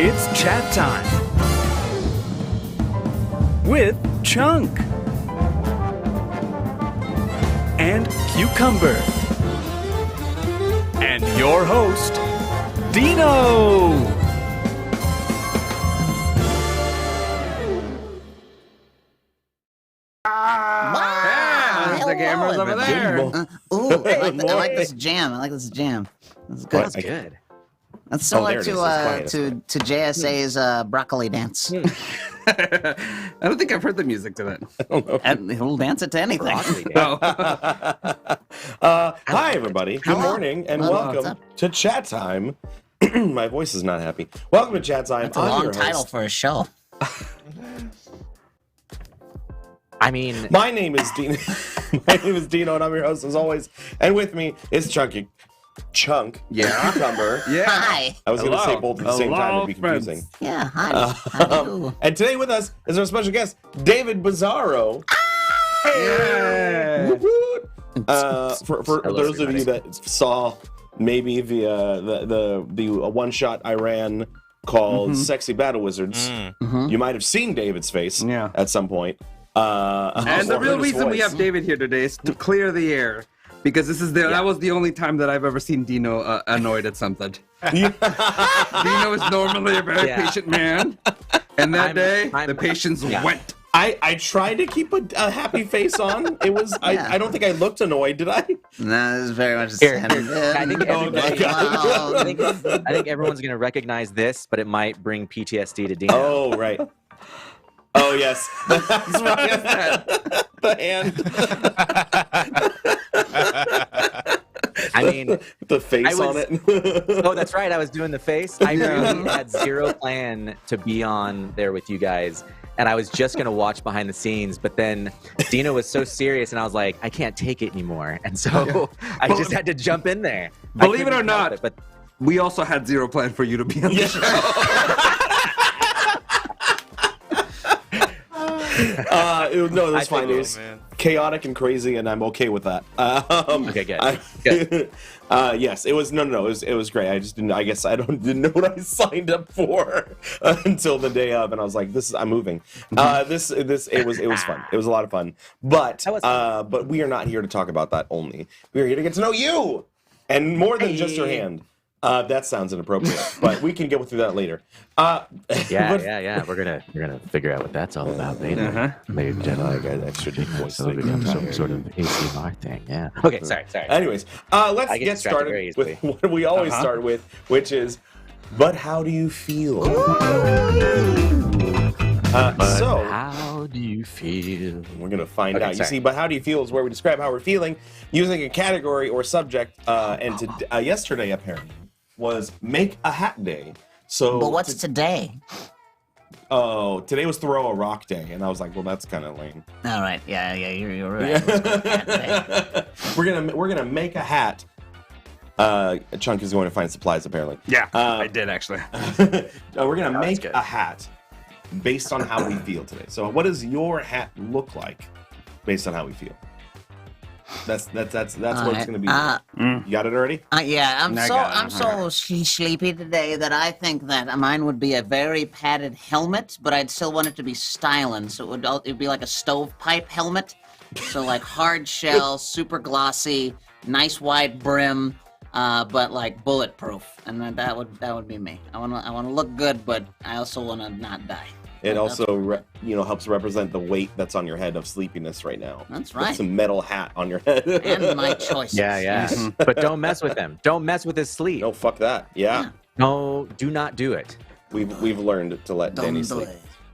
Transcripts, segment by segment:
It's chat time with Chunk and Cucumber and your host, Dino. The gamers over there. I like this jam. That's good. That's good. That's similar there it is. to JSA's broccoli dance. I don't think I've heard the music to that. And he'll dance it to anything. Hi, everybody. Good Hello. morning, and Hello, what's welcome up? to Chat Time. My voice is not happy. Welcome to Chat Time. That's a I'm long your title host. for a show. I mean, My name is Dino. My name is Dino, and I'm your host as always. And with me is Chunky. Chunk. Yeah. Cucumber. Yeah. Hi. I was going to Hello. say both at the same time. It'd be Hello, confusing. Yeah, hi. How do you? And today with us is our special guest, David Bizzaro. Yeah. Woot woot. For Hello, those of you everybody. that saw maybe the one shot I ran called "Sexy Battle Wizards," you might have seen David's face Yeah. at some point. And the or real heard his reason we voice. have David here today is to clear the air. Because that was the only time that I've ever seen Dino annoyed at something. Dino is normally a very patient man. And that day, the patience went. I tried to keep a happy face on. It was I don't think I looked annoyed, did I? No, this is very much the Here, same. I think everybody, Wow. I think everyone's gonna recognize this, but it might bring PTSD to Dino. Oh right. Oh yes. That's right. The hand. I mean, the face on it. oh, that's right. I was doing the face. I really had zero plan to be on there with you guys, and I was just gonna watch behind the scenes. But then Dino was so serious, and I was like, I can't take it anymore, and so I just had to jump in there. I Believe it couldn't or help not, it, but we also had zero plan for you to be on the show. No, that's I fine. think- It was chaotic and crazy, and I'm okay with that. Okay, good. Yes, it was. No. It was great. I just didn't. I guess I didn't know what I signed up for until the day of, and I was like, I'm moving. It was fun. It was a lot of fun. But That was fun. but we are not here to talk about that only. We are here to get to know you, and more than just your hand. That sounds inappropriate, but we can get through that later. yeah. We're gonna figure out what that's all about later. Ladies and I gentlemen. got extra deep voice. So it'll become some sort of ACMR thing, yeah. Okay, sorry. Anyways, let's I get get distracted started very with easily. what we always start with, which is, but how do you feel? So How do you feel? we're gonna find Okay, out. You sorry. see, but how do you feel is where we describe how we're feeling using a category or subject. And yesterday apparently was make a hat day. So But what's today? today was throw a rock day, and I was like, well, that's kind of lame. All right. Yeah, you're right. Let's go with that today. We're gonna make a hat. Chunk is going to find supplies apparently. Yeah, I did actually. We're gonna make good. a hat based on how we feel today. So, what does your hat look like based on how we feel? That's what it's gonna be. You got it already? Yeah, I'm it. so sleepy today that I think that mine would be a very padded helmet, but I'd still want it to be styling. So it'd be like a stovepipe helmet. So like hard shell, super glossy, nice wide brim, but like bulletproof. And then that would be me. I wanna look good, but I also wanna not die. It also helps represent the weight that's on your head of sleepiness right now. That's Put right. some metal hat on your head. And my choices. Yeah. But don't mess with him. Don't mess with his sleep. No, fuck that. Yeah. No, do not do it. We've learned to let Danny Don't do sleep.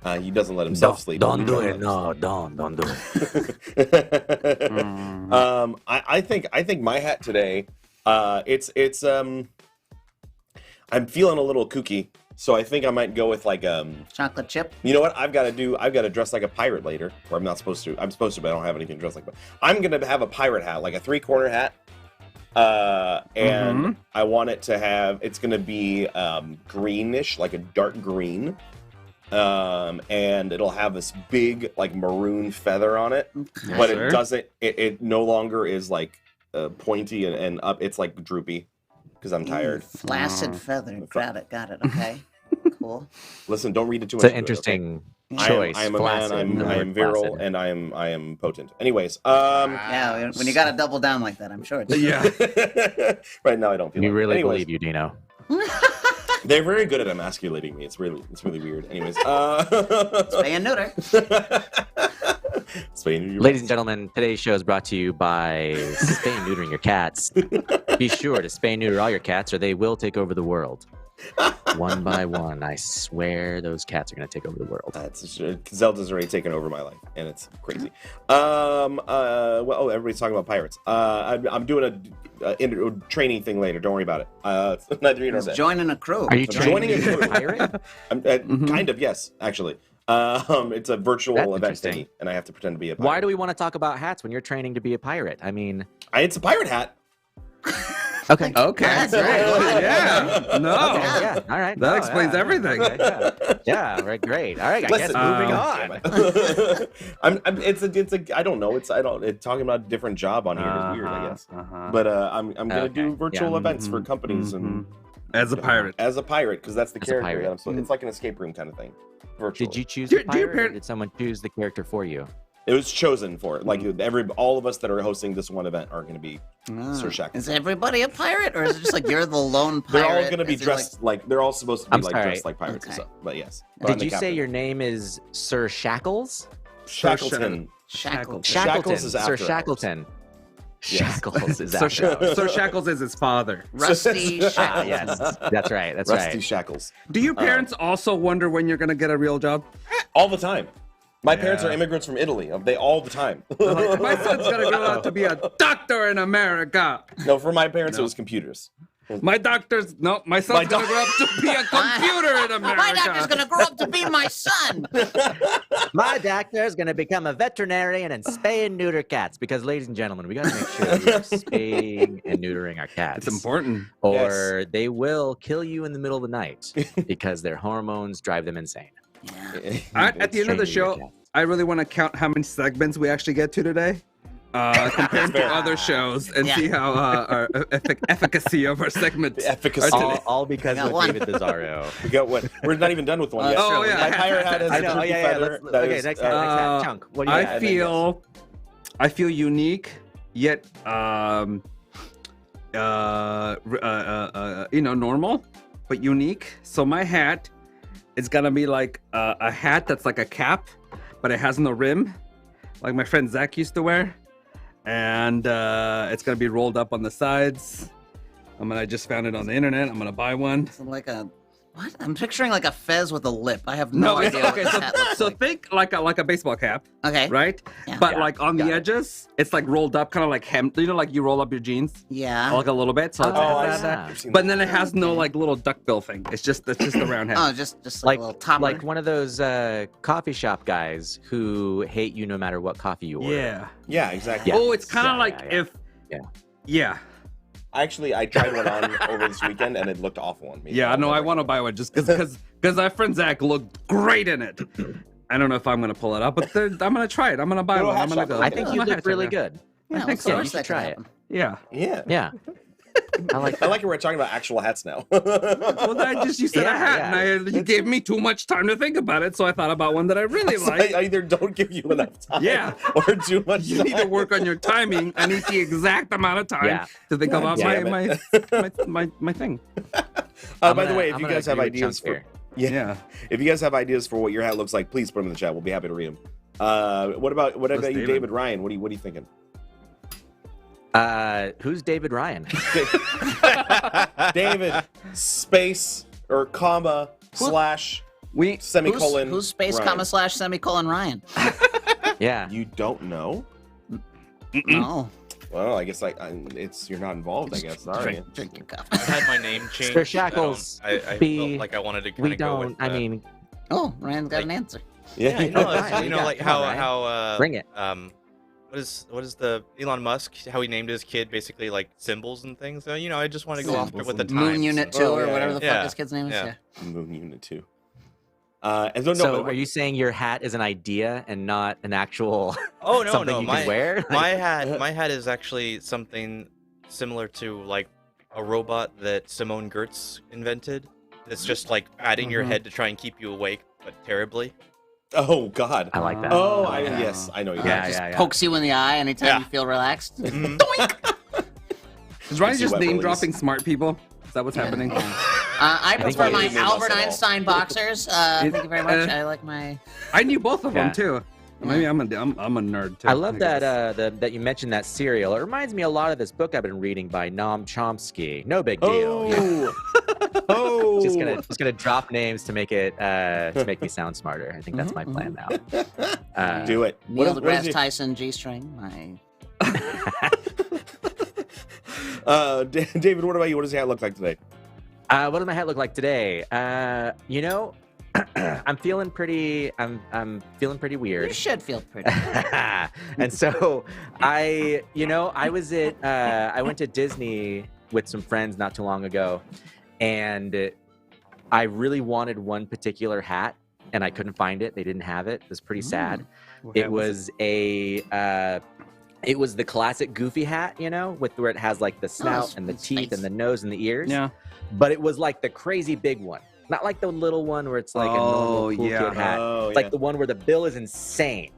it. He doesn't let himself sleep. Don't do it. No, don't do it. I think my hat today, I'm feeling a little kooky, so I think I might go with like Chocolate chip. you know what I've got to dress like a pirate later, or I'm supposed to, but I don't have anything dressed like that. I'm gonna have a pirate hat, like a 3-corner hat, and I want it to have, it's gonna be greenish, like a dark green, and it'll have this big like maroon feather on it, but it doesn't. It no longer is like pointy and up. It's like droopy because I'm tired. Flaccid feather. Got it. Okay. cool. Listen, don't read it too It's much. an interesting I choice. am a man. I am virile, and I am potent. Anyways, Yeah, when you got to double down like that, I'm sure. It's Yeah. right now I don't feel. We like it. really Anyways, believe you, Dino. they're very good at emasculating me. It's really weird. Anyways, spay and neuter. Spay and neuter. Ladies and gentlemen, today's show is brought to you by spay and neutering your cats. Be sure to spay and neuter all your cats, or they will take over the world. One by one, I swear those cats are going to take over the world. That's Zelda's already taken over my life, and it's crazy. Well, everybody's talking about pirates. I'm doing a training thing later. Don't worry about it. Neither you nor He's that. joining a crew. Are you Joining a training to be crew. pirate? Kind of, yes, actually. It's a virtual That's event interesting. thingy, and I have to pretend to be a pirate. Why do we want to talk about hats when you're training to be a pirate? I mean, It's a pirate hat. okay. Okay. That's Great. right. Yeah. No. Okay, yeah, all right. That Oh, explains yeah, everything. okay, yeah, right, great. All right, I guess Listen, moving on. I don't know. It's talking about a different job on here is weird, I guess. But I'm gonna Okay, do virtual yeah. events for companies and As a pirate. as a pirate because that's the As a character. pirate. That I'm so, it's like an escape room kind of thing. Virtually. Did you choose Do- the do your pirate, or parent- did someone choose the character for you? It was chosen for it. Like all of us that are hosting this one event are going to be Sir Shackleton. Is everybody a pirate, or is it just like you're the lone pirate? They're all going to be Is it dressed like they're all supposed to be I'm sorry. dressed like pirates and Okay. stuff. But yes. But I'm Did the you say captain. your name is Sir Shackles? Shackleton? Shackled. Shackles is Sir after Shackleton. Yes. Shackles is Sir, after. Sir Shackles is his father. Rusty Ah, Shackles. yes, that's right. That's Rusty right. Shackles. Do your parents also wonder when you're going to get a real job? All the time. My parents are immigrants from Italy. They all the time. Like, my son's going to grow up to be a doctor in America. No, for my parents it was computers. My son's going to grow up to be a computer in America. My doctor's gonna grow up to be my son. My doctor is going to become a veterinarian and spay and neuter cats because, ladies and gentlemen, we got to make sure we are spaying and neutering our cats. It's important. Or they will kill you in the middle of the night because their hormones drive them insane. Yeah. At the end of the Training your show, I really want to count how many segments we actually get to today. Compared to other shows and Yeah. see how our efficacy of our segments The efficacy. are today. All because got of one. David Bizzaro. We got one. We're not even done with one yet. Oh, yeah. My pirate hat has I a know. turkey Yeah, yeah. feather. Let's, that okay, is, next hat. Chunk. What do you I got? I feel unique, yet normal, but unique. So my hat is gonna be like a hat that's like a cap, but it has no rim, like my friend Zach used to wear, and it's gonna be rolled up on the sides. I just found it on the internet. I'm gonna buy one. So like a what? I'm picturing like a fez with a lip. I have no idea what okay. this hat looks So like. think like a baseball cap, Okay. right? Yeah. But Yeah, like on the got it. edges, it's like rolled up, kind of like hemmed. You know, like you roll up your jeans, Yeah. like a little bit. So it's Oh, has I that. see. I've seen But that. then it has no like little duckbill thing. It's just a round head. Oh, just like Like a little topper. like one of those coffee shop guys who hate you no matter what coffee you order. Yeah. Yeah, exactly. Yeah. Oh, it's kind of Yeah, like yeah, yeah. if. Yeah. Yeah. Actually, I tried one on over this weekend and it looked awful on me. Yeah. No, I want to buy one just because our friend Zach looked great in it. I don't know if I'm gonna pull it up, but I'm gonna try it. I'm gonna buy Go to one. a I'm hat gonna shop. go. I think you Yeah. look really Yeah. good. yeah, think of so. course You should that could try it. happen. Yeah. Yeah. Yeah. I like I like it. We're talking about actual hats now. Well, you said Yeah, a hat, yeah. and you gave me too much time to think about it, so I thought about one that I really So like. I either don't give you enough time, Yeah. or too much. You need to time. work on your timing. I need the exact amount of time Yeah. to think about damn my thing. By the way, if you guys have ideas for Yeah. if you guys have ideas for what your hat looks like, please put them in the chat. We'll be happy to read them. What about you, David? David Ryan? What are you thinking? Who's David Ryan? David space or comma slash We semicolon. Who's space Ryan. comma slash semicolon Ryan? Yeah. You don't know? No. Well, I guess it's you're not involved. I guess. Sorry. Drink your coffee. I had my name changed. Sir Shackles, I felt be- like I wanted to kind We of go with don't. I mean, Oh, Ryan's got an answer. yeah, you know, Oh, Ryan, you know, yeah, like come on, how bring it. what is the Elon Musk, how he named his kid basically like symbols and things. So, you know, I just want to go off Symbols with the and- times. Moon Unit 2 Oh, or yeah, whatever yeah. the fuck Yeah. this kid's name is. Yeah. Yeah. Moon Unit 2. And no, So, but are you saying your hat is an idea and not an actual Oh no, something no, you my can wear? my hat is actually something similar to like a robot that Simone Gertz invented. It's just like patting your head to try and keep you awake, but terribly. Oh God. I like that. Oh, yes, I know you. Yeah. Pokes you in the eye anytime you feel relaxed. Is Ryan just wet name willies. dropping smart people? Is that what's happening? I prefer my Ryan made us Albert all. Einstein boxers. Thank you very much. I like my. I knew both of them Yeah. too. Maybe I'm a nerd too. I love guess. that that you mentioned that cereal. It reminds me a lot of this book I've been reading by Noam Chomsky. No big deal. Oh. Just gonna drop names to make it to make me sound smarter. I think that's my plan now. Do it. Neil What deGrasse is it? Tyson G-string. My. David, what about you? What does your hat look like today? What does my hat look like today? I'm feeling pretty. I'm feeling pretty weird. You should feel pretty. And so I went to Disney with some friends not too long ago, and I really wanted one particular hat, and I couldn't find it. They didn't have it. It was pretty sad. It was it was the classic Goofy hat, with where it has like the snout and the it's teeth nice. and the nose and the ears. Yeah. But it was like the crazy big one. Not like the little one where it's like a normal cool kid hat. Oh, It's like the one where the bill is insane.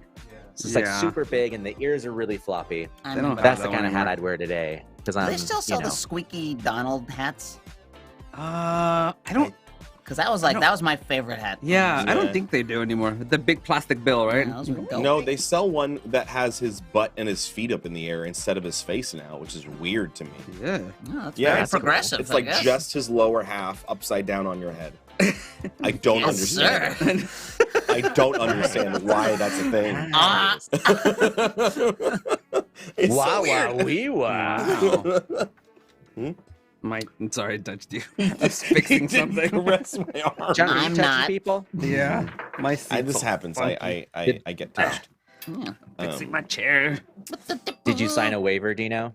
So it's like Yeah. super big and the ears are really floppy. They don't have That's the that kind one of hat anymore. I'd wear today. Because Do I'm, they still sell the squeaky Donald hats? I don't. Because that was my favorite hat. Yeah, I Yeah. don't think they do anymore. The big plastic bill, right? Yeah, those were dope. No, they sell one that has his butt and his feet up in the air instead of his face now, which is weird to me. Yeah. No, that's Yeah, very it's progressive. It's I like guess. just his lower half upside down on your head. I don't Yes, understand. sir. I don't understand why that's a thing. Ah. It's so Wow, weird. wow, wee, wow. Sorry, I touched you. Just fixing something. Caress my arm. John, are you I'm touching not. people? Yeah. My seat's This all happens. funky. I get touched. Yeah. Fixing my chair. Did you sign a waiver, Dino?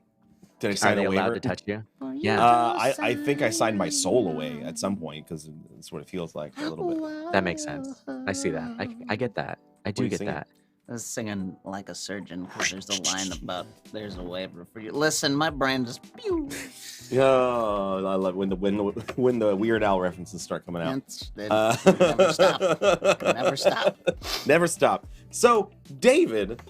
Did I Are sign they a allowed waiver? to touch you? For you Yeah. to I think I signed my sign. soul away at some point because that's what it feels like a little bit. That makes sense. I see that. I get that. I do you get singing? that. I was singing like a surgeon because there's a line about there's a waiver for you. Listen, my brain just pew. Yeah, I love when the Weird Al references start coming out. Never stop. Never stop. Never stop. So, David,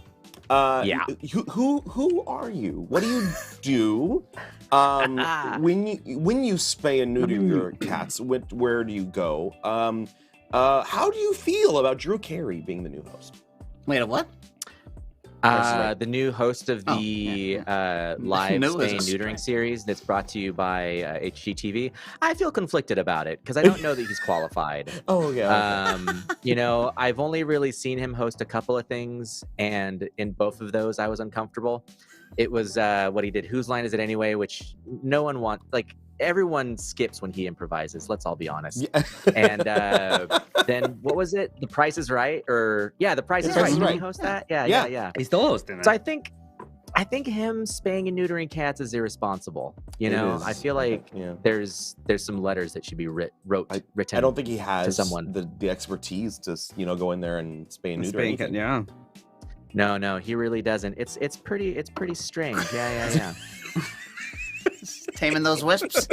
Yeah. who are you? What do you do? When you spay and neuter your cats, where do you go? How do you feel about Drew Carey being the new host? Wait, a what? The new host of Oh, the live New is spay and a neutering strike. series that's brought to you by HGTV. I feel conflicted about it because I don't know that he's qualified. Oh yeah. I've only really seen him host a couple of things, and in both of those, I was uncomfortable. It was what he did. Whose Line Is It Anyway? Which no one wants. Like everyone skips when he improvises. Let's all be honest. Yeah. And then what was it? The Price is Right, or The Price is Price Right. is Did he Right. host that? Yeah. Yeah. He's still hosting it. So I think him spaying and neutering cats is irresponsible. It is. I feel like Yeah. there's some letters that should be written. I don't think he has someone. the expertise to go in there and spay and neuter. Spaying anything. cat, yeah. No, he really doesn't. It's pretty strange. Yeah. Taming those wisps.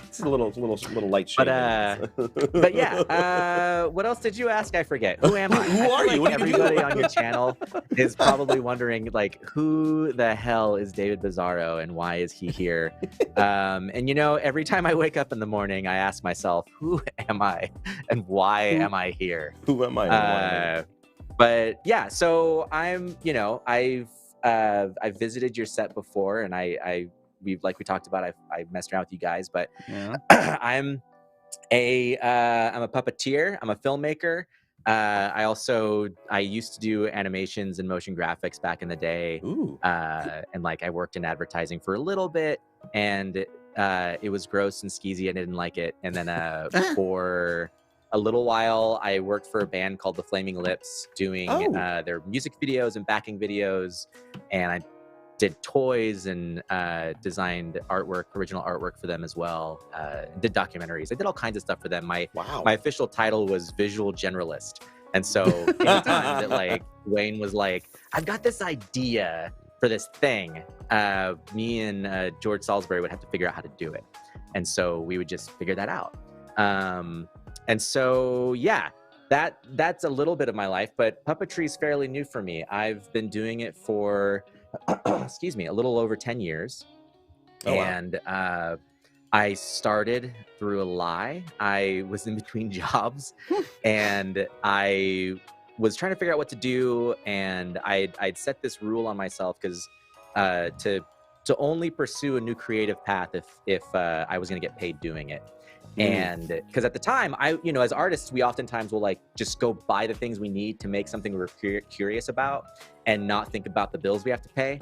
It's a little light shade. But yeah, what else did you ask? I forget. Who am I? Who I feel are you? like What do you do? everybody on your channel is probably wondering, like, who the hell is David Bizzaro and why is he here? And every time I wake up in the morning, I ask myself, who am I and why am I here? Who am I? But yeah, so I'm, I've visited your set before, and we've, like we talked about, I messed around with you guys, but Yeah. I'm a puppeteer. I'm a filmmaker. I used to do animations and motion graphics back in the day. Ooh. And like I worked in advertising for a little bit, and it was gross and skeezy. I didn't like it. And then for a little while, I worked for a band called the Flaming Lips, doing their music videos and backing videos, and I did toys and designed original artwork for them as well. Did documentaries. I did all kinds of stuff for them. My official title was visual generalist. And so anytime that like Wayne was like, I've got this idea for this thing, me and George Salisbury would have to figure out how to do it. And so we would just figure that out. And so, yeah, that's a little bit of my life, but puppetry is fairly new for me. I've been doing it for, excuse me, a little over 10 years. Oh, wow. And I started through a lie. I was in between jobs and I was trying to figure out what to do. And I'd set this rule on myself because to only pursue a new creative path if I was going to get paid doing it. And because at the time, as artists, we oftentimes will like just go buy the things we need to make something we're curious about and not think about the bills we have to pay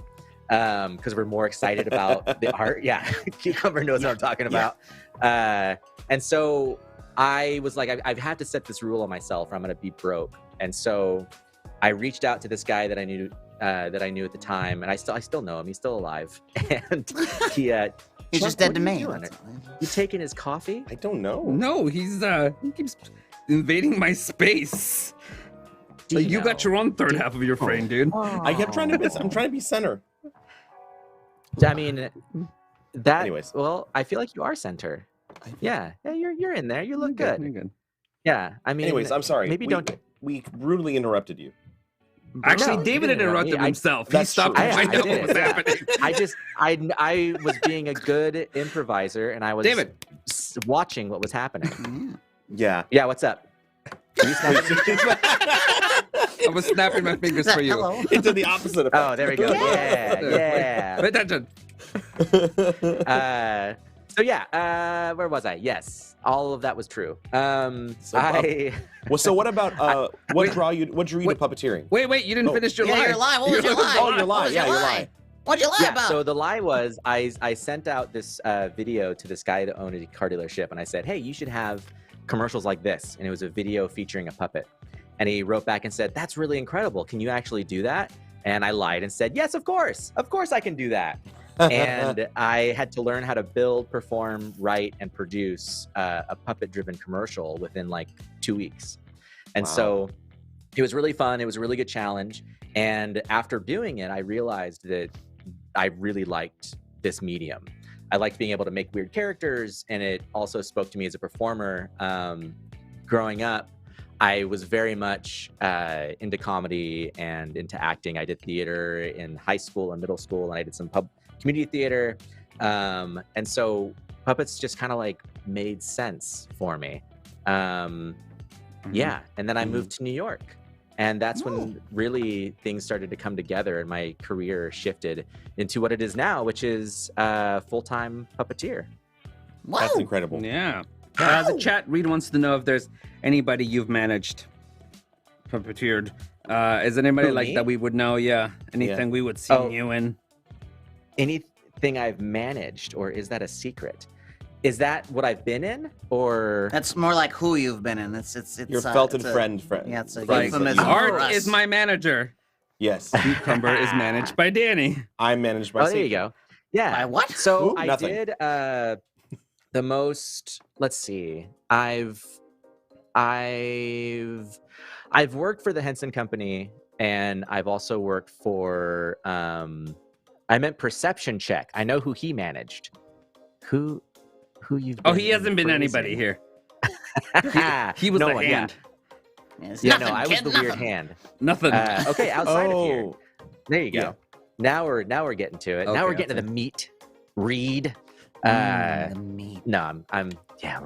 because we're more excited about the art. Yeah, Cucumber knows what I'm talking about. And so I was like, I've had to set this rule on myself or I'm going to be broke. And so I reached out to this guy that I knew at the time, and I still know him. He's still alive, and He's just dead to me. You taking his coffee? I don't know. No, he keeps invading my space. Like, you got your own third half of your frame, dude. I kept trying to. I'm trying to be center. I mean, that. Anyways. Well, I feel like you are center. Yeah, you're in there. You look You're good. You're good. Yeah, I mean. Anyways, I'm sorry. Maybe don't. We rudely interrupted you. Actually, No, David you didn't interrupt interrupted me. himself. He That's stopped true. to find I out did. what was happening. I was being a good improviser, and I was David. watching what was happening. Yeah. Yeah, what's up? I was snapping my fingers for you. Hello. It did the opposite effect. Oh, there we go. Yeah. Pay attention. So yeah, where was I? Yes, all of that was true. Well, so what about what drew you to puppeteering? Wait, you didn't finish your lie. Yeah, your lie. What was your lie? Oh, your lie. What was Yeah, your your lie? lie. What'd you lie Yeah, about? so the lie was I sent out this video to this guy that owned a car dealership, and I said, hey, you should have commercials like this. And it was a video featuring a puppet. And he wrote back and said, that's really incredible. Can you actually do that? And I lied and said, yes, of course. Of course I can do that. And I had to learn how to build, perform, write, and produce a puppet-driven commercial within like 2 weeks. And so it was really fun. It was a really good challenge. And after doing it, I realized that I really liked this medium. I liked being able to make weird characters, and it also spoke to me as a performer. Growing up, I was very much into comedy and into acting. I did theater in high school and middle school, and I did some community theater. And so puppets just kind of like made sense for me. Yeah. And then I moved to New York. And that's when really things started to come together and my career shifted into what it is now, which is full-time puppeteer. Wow. That's incredible. Yeah. The chat, Reed wants to know if there's anybody you've managed, puppeteered. Is there anybody Who, like me? that we would know? Yeah. Anything we would see Oh. you in? Anything I've managed, or is that a secret? Is that what I've been in, or? That's more like who you've been in. It's Your felted friend. Yeah, it's a Like, euphemism for Art us. is my manager. Yes. Cucumber is managed by Danny. I'm managed by Oh, there you go. Yeah. By what? So Ooh, I nothing. did the most. Let's see. I've worked for the Henson Company, and I've also worked for. I meant Perception Check. I know who he managed. Who you've? Oh, been he hasn't been anybody here. He was no the one, hand. It's Yeah, nothing, no, I was kid, the weird nothing. hand. Nothing. Okay, outside of here. Oh. There you go. Yeah. Now we're getting to it. Okay, Now we're getting to okay. the meat. Reed. The meat. No, I'm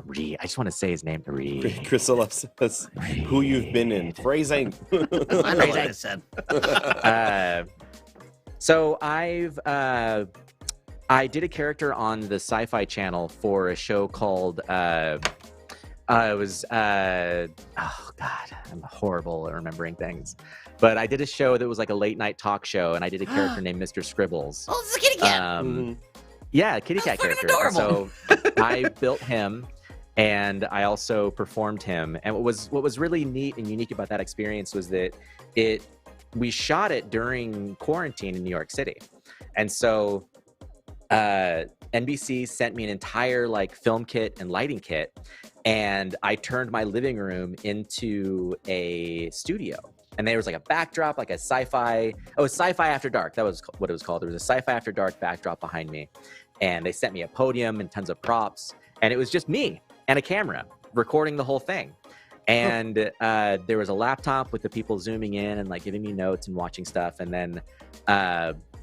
Reed. I just want to say his name, Reed. Priscilla says, who you've been in. Phrasing. I know what I said. So I did a character on the Sci-Fi Channel for a show called oh God, I'm horrible at remembering things. But I did a show that was like a late night talk show, and I did a character named Mr. Scribbles. Oh, it's a kitty cat. Yeah, kitty cat That's character. fucking adorable. So I built him, and I also performed him. And what was really neat and unique about that experience was that we shot it during quarantine in New York City, and so NBC sent me an entire like film kit and lighting kit, and I turned my living room into a studio. and there was like a backdrop, like a sci-fi. Oh, sci-fi after dark. That was what it was called. There was a sci-fi after dark backdrop behind me, and they sent me a podium and tons of props, and it was just me and a camera recording the whole thing. And there was a laptop with the people zooming in and like giving me notes and watching stuff. And then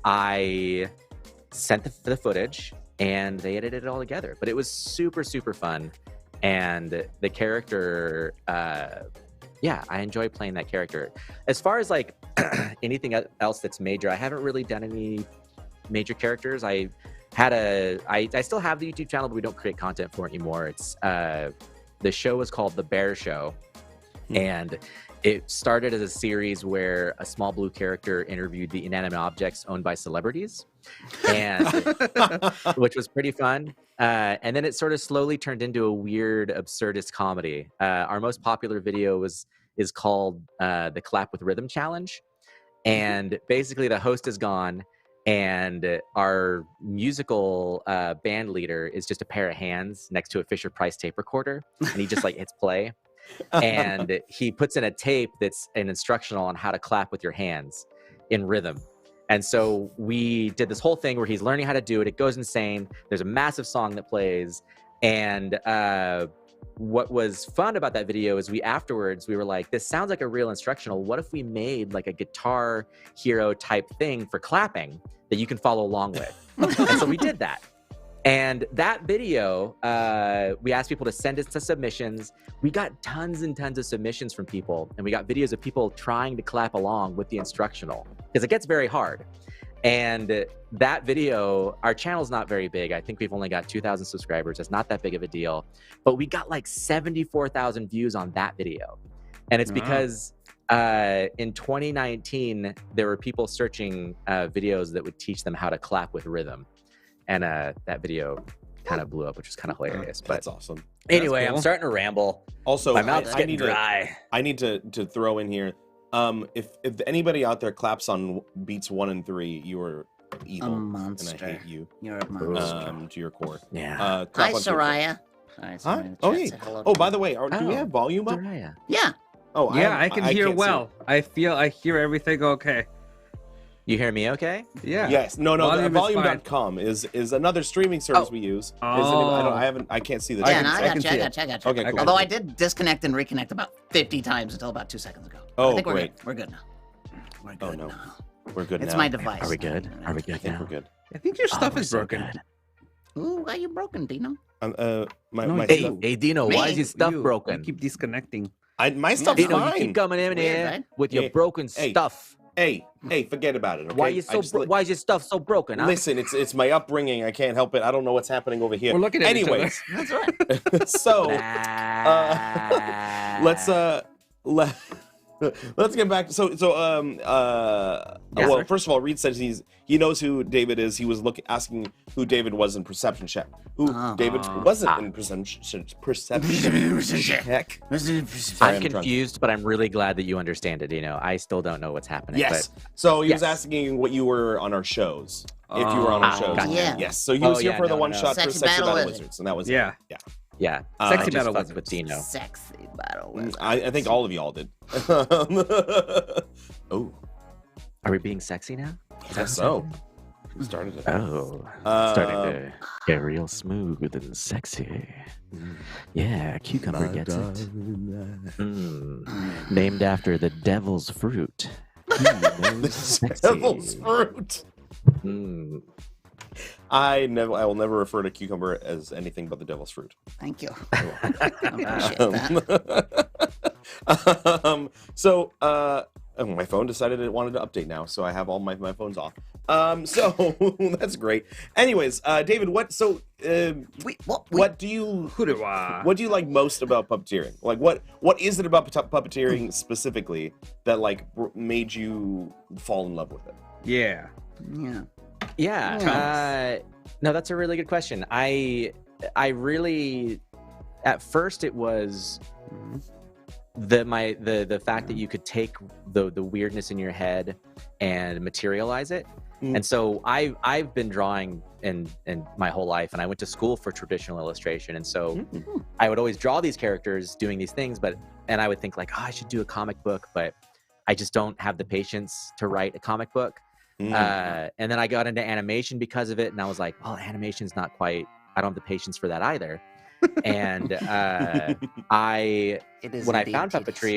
I sent the footage and they edited it all together. But it was super, super fun. And the character, yeah, I enjoy playing that character. As far as like anything else that's major, I haven't really done any major characters. I still have the YouTube channel, but we don't create content for it anymore. It's the show was called The Bear Show, and it started as a series where a small blue character interviewed the inanimate objects owned by celebrities, and which was pretty fun. And then it sort of slowly turned into a weird, absurdist comedy. Our most popular video is called the Clap with Rhythm Challenge, and basically the host is gone. And our musical band leader is just a pair of hands next to a Fisher-Price tape recorder. And he just like hits play. And he puts in a tape that's an instructional on how to clap with your hands in rhythm. And so we did this whole thing where he's learning how to do it. It goes insane. There's a massive song that plays. And what was fun about that video is we were like, this sounds like a real instructional. What if we made like a Guitar Hero type thing for clapping that you can follow along with? And so we did that. And that video, we asked people to send us to submissions. We got tons and tons of submissions from people. And we got videos of people trying to clap along with the instructional because it gets very hard. And that video, our channel's not very big. I think we've only got 2,000 subscribers. It's not that big of a deal. But we got like 74,000 views on that video. And it's because in 2019, there were people searching videos that would teach them how to clap with rhythm. And that video kind of blew up, which was kind of hilarious. But That's awesome. anyway, That's cool. I'm starting to ramble. Also, My mouth's getting to- dry. I need to throw in here. If anybody out there claps on beats 1 and 3, you are evil, A monster. and I hate you You're a monster. to your core. Yeah. Hi, Clap on 2. Soraya. Hi, Huh? Soraya. Oh, Chat yeah. said hello Oh, to by you. the way, do we have volume up? Soraya. Yeah. Oh, Yeah, I can hear can't see well. I hear everything okay. You hear me okay? Yeah. Yes. No. Volume is Volume.com is another streaming service we use. Oh. I can't see the. Yeah, can- no, I I can got see you. it. I got you. Okay, cool. Although I did disconnect and reconnect about 50 times until about 2 seconds ago. Oh, I think great. We're good now. We're good Oh, no. now. We're good It's now. my device. Are we good? Are we I good think now? we're good. I think your stuff we're is so broken. good. Ooh, why you broken, Dino? My No, Hey, stuff, hey, Dino, why is your stuff You broken? keep disconnecting. my stuff's Dino, fine. you keep coming in Weird, here right? with your Hey, broken hey. stuff. Hey, forget about it. Okay? Why you so? Why is your stuff so broken? Huh? Listen, it's my upbringing. I can't help it. I don't know what's happening over here. We're looking at each other. Anyways, That's right. so let's get back. Yes, Well, sir. first of all, Reed says he knows who David is. He was asking who David was in Perception Check. Who David wasn't in Perception Check. I'm confused, but I'm really glad that you understand it. Dino, I still don't know what's happening. Yes. So he was Yes. asking what you were on our shows. If you were on our shows. gotcha. Yeah. Yes. So he was here for the one shot for Sexy Sexy Battle Battle Wizards. Wizards, and that was Yeah. it. Yeah. Uh, Sexy I just Battle fucked Wizards. with Dino. Sexy battle. I think all of y'all did. Oh, Are we being sexy now? I guess so. Who started it? Oh, Uh, starting to get real smooth and sexy. Yeah, cucumber gets it. Named after the devil's fruit. Sexy. Devil's fruit. Mm. I will never refer to cucumber as anything but the devil's fruit. Thank you. I appreciate that. My phone decided it wanted to update now, so I have all my phones off. So that's great. Anyways, David, what do you like most about puppeteering? Like, what is it about puppeteering specifically that like made you fall in love with it? Yeah. Yeah. No, that's a really good question. I really, at first it was the fact that you could take the weirdness in your head and materialize it. And so I've been drawing in my whole life, and I went to school for traditional illustration, and so I would always draw these characters doing these things, and I would think like, oh, I should do a comic book, but I just don't have the patience to write a comic book. And then I got into animation because of it, and I was like, well, animation's not quite. I don't have the patience for that either. And when I found puppetry,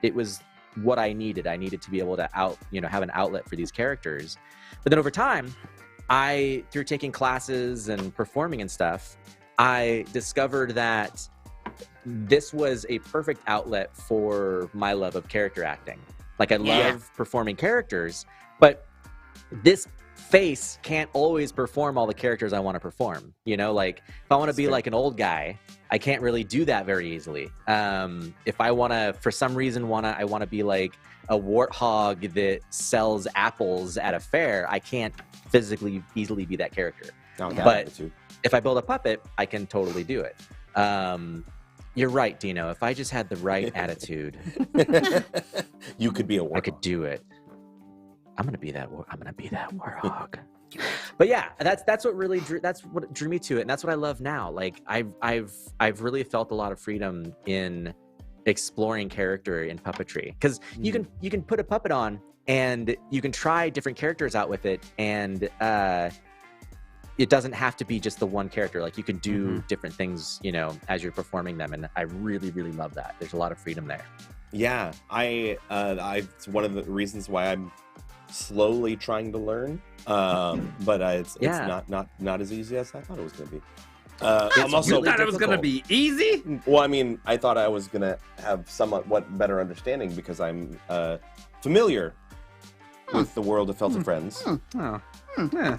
it was what I needed. I needed to be able to have an outlet for these characters. But then over time, through taking classes and performing and stuff, I discovered that this was a perfect outlet for my love of character acting. Like, I love performing characters, but this face can't always perform all the characters I want to perform. Like, if I want to be like an old guy, I can't really do that very easily. If I want to, for some reason, I want to be like a warthog that sells apples at a fair, I can't physically easily be that character. But if I build a puppet, I can totally do it. You're right, Dino. If I just had the right attitude, you could be a warthog. I could do it. I'm gonna be that warthog. But yeah, that's what really drew me to it, and that's what I love now. Like, I've really felt a lot of freedom in exploring character in puppetry, because you can put a puppet on and you can try different characters out with it, and it doesn't have to be just the one character. Like, you can do different things, as you're performing them, and I really, really love that. There's a lot of freedom there. Yeah, it's one of the reasons why I'm slowly trying to learn, but it's not as easy as I thought it was going to be. I'm also You thought it was going to be easy? Well, I mean, I thought I was going to have somewhat better understanding because I'm familiar with the world of Felted Friends. Yeah.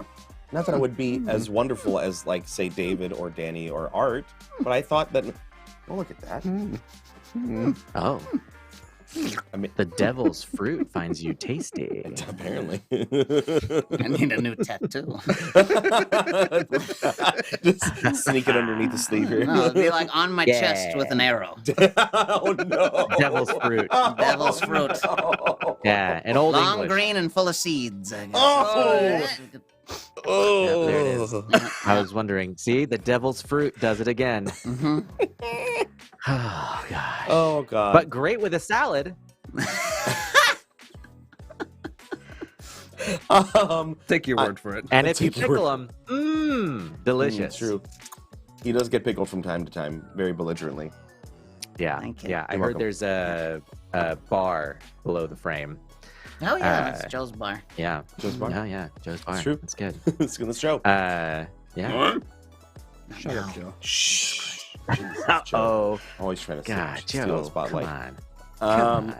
Not that I would be as wonderful as, like, say, David or Danny or Art, but I thought that. Oh, look at that! Oh. I mean, The devil's fruit finds you tasty. apparently. I need a new tattoo. Just sneak it underneath the sleeve here. No, it'd be like on my chest with an arrow. Oh no! Devil's fruit. Devil's fruit. Yeah, an old Long, English. green, and full of seeds. I guess. Oh! Oh! There it is. I was wondering. See, the devil's fruit does it again. Oh gosh. Oh god. But great with a salad. Take your word for it. And if you Take your pickle them, delicious. It's true. He does get pickled from time to time, very belligerently. Yeah, Thank you. yeah. I You're heard welcome. there's a bar below the frame. Oh yeah, that's Joe's bar. Yeah, Joe's bar? Yeah, Joe's bar. true. That's good. Let's get this show. Yeah. Shut up, Joe. Shh. Jesus, Joe. Oh, Always trying to God, steal Joe, the spotlight. come on,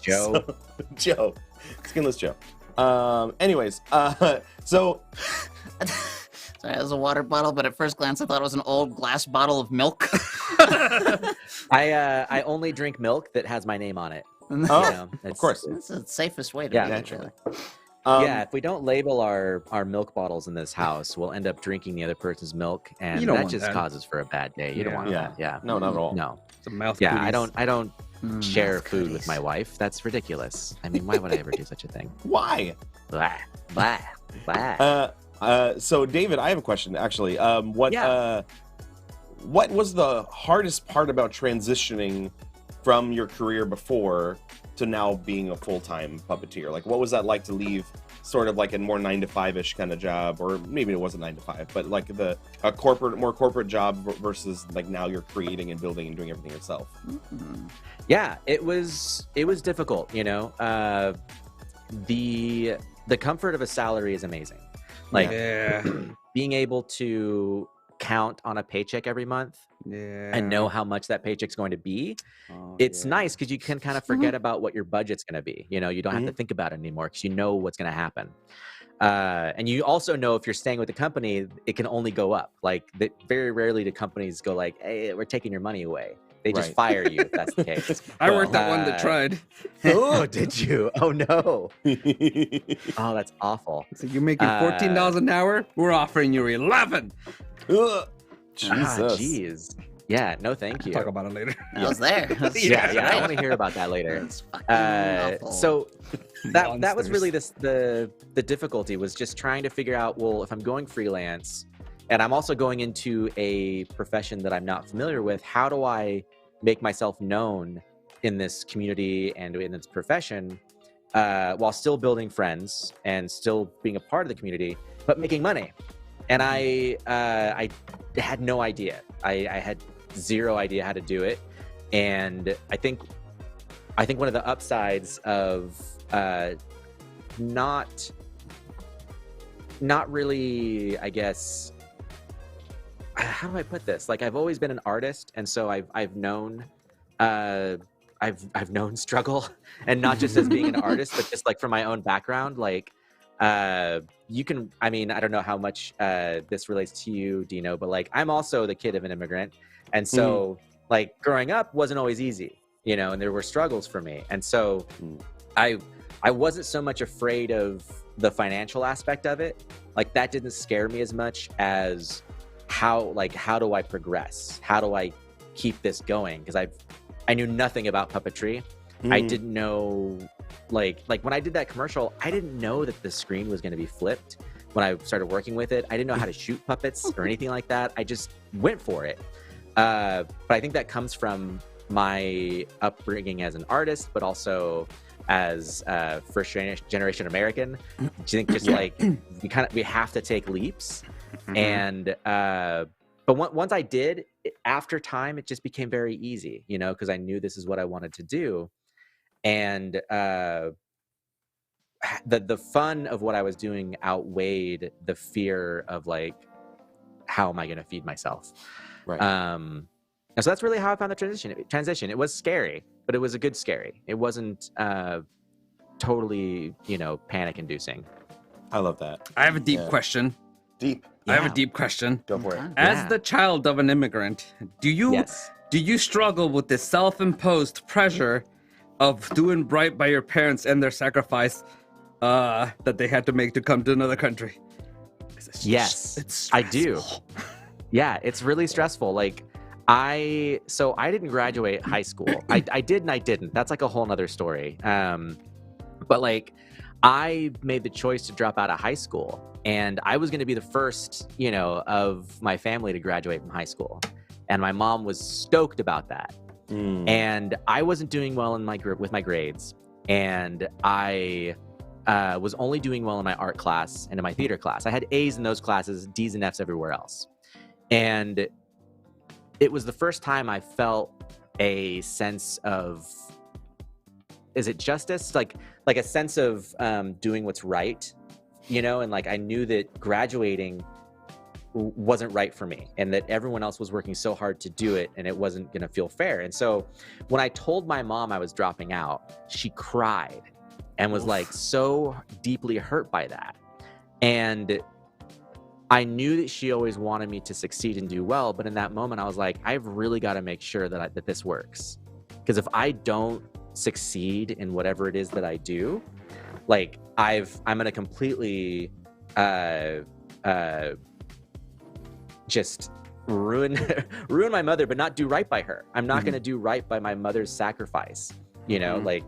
Joe. Joe. Skinless Joe. Anyways, so Sorry, that was a water bottle, but at first glance I thought it was an old glass bottle of milk. I only drink milk that has my name on it. of course. That's the safest way to Yeah, do it, naturally. really. Yeah, if we don't label our milk bottles in this house, we'll end up drinking the other person's milk, and You don't that want just that. causes for a bad day. You don't Yeah. want that. Yeah. No, not at all. No. It's a mouth Yeah, cooties. I don't share mouth food with cooties. my wife. That's ridiculous. I mean, why would I ever do such a thing? Why? Blah, blah, blah. So David, I have a question actually. What was the hardest part about transitioning from your career before to now being a full-time puppeteer? Like, what was that like to leave sort of like a more 9-to-5-ish kind of job, or maybe it wasn't 9-to-5, but like a more corporate job versus like now you're creating and building and doing everything yourself? Yeah, it was difficult, you know. The comfort of a salary is amazing. Like Yeah. being able to count on a paycheck every month Yeah. and know how much that paycheck's going to be. Oh, It's yeah. nice because you can kind of forget about what your budget's going to be. You know, you don't have to think about it anymore because you know what's going to happen. And you also know if you're staying with the company, it can only go up. Like, very rarely do companies go like, "Hey, we're taking your money away." They just Right. fire you if that's the case. I worked at one that tried. Oh, did you? Oh no. Oh, that's awful. So you're making $14 an hour? We're offering you 11. Ugh. Ah, Jesus. jeez. Yeah, no, thank you. Talk about it later. I was there. That's Yeah, right. I want to hear about that later. It's fucking awful. So that was really Monsters. the difficulty was just trying to figure out, well, if I'm going freelance and I'm also going into a profession that I'm not familiar with, how do I make myself known in this community and in this profession, while still building friends and still being a part of the community, but making money. And I had no idea. I had zero idea how to do it. And I think one of the upsides of not really, I guess, how do I put this? Like, I've always been an artist, and so I've known struggle, and not just as being an artist, but just like from my own background. Like, you can, I mean, I don't know how much this relates to you, Dino, but like, I'm also the kid of an immigrant, and so like growing up wasn't always easy, you know, and there were struggles for me, and so I wasn't so much afraid of the financial aspect of it. Like, that didn't scare me as much as how do I progress? How do I keep this going? Because I knew nothing about puppetry. I didn't know, like when I did that commercial, I didn't know that the screen was going to be flipped when I started working with it. I didn't know how to shoot puppets or anything like that. I just went for it. But I think that comes from my upbringing as an artist, but also as first generation American. Do you think just like we have to take leaps? And but once I did, after time, it just became very easy, you know, because I knew this is what I wanted to do. And the fun of what I was doing outweighed the fear of like, how am I going to feed myself? Right. And so that's really how I found the transition. It was scary, but it was a good scary. It wasn't totally, you know, panic inducing. I love that. I have a deep question. Deep. I have a deep question. Go for it. As the child of an immigrant, do you struggle with the self-imposed pressure of doing right by your parents and their sacrifice that they had to make to come to another country? Yes, I do. Yeah, it's really stressful. Like, I didn't graduate high school. I did and I didn't. That's like a whole nother story. But like, I made the choice to drop out of high school, and I was going to be the first, you know, of my family to graduate from high school. And my mom was stoked about that. And I wasn't doing well in with my grades. And I was only doing well in my art class and in my theater class. I had A's in those classes, D's and F's everywhere else. And it was the first time I felt a sense of, is it justice? Like a sense of doing what's right, you know? And like, I knew that graduating wasn't right for me, and that everyone else was working so hard to do it, and it wasn't going to feel fair. And so when I told my mom I was dropping out, she cried and was like so deeply hurt by that. And I knew that she always wanted me to succeed and do well, but in that moment I was like, I've really got to make sure that this works, because if I don't succeed in whatever it is that I do, like I'm going to completely just ruin my mother, but not do right by her. I'm not going to do right by my mother's sacrifice. You know, like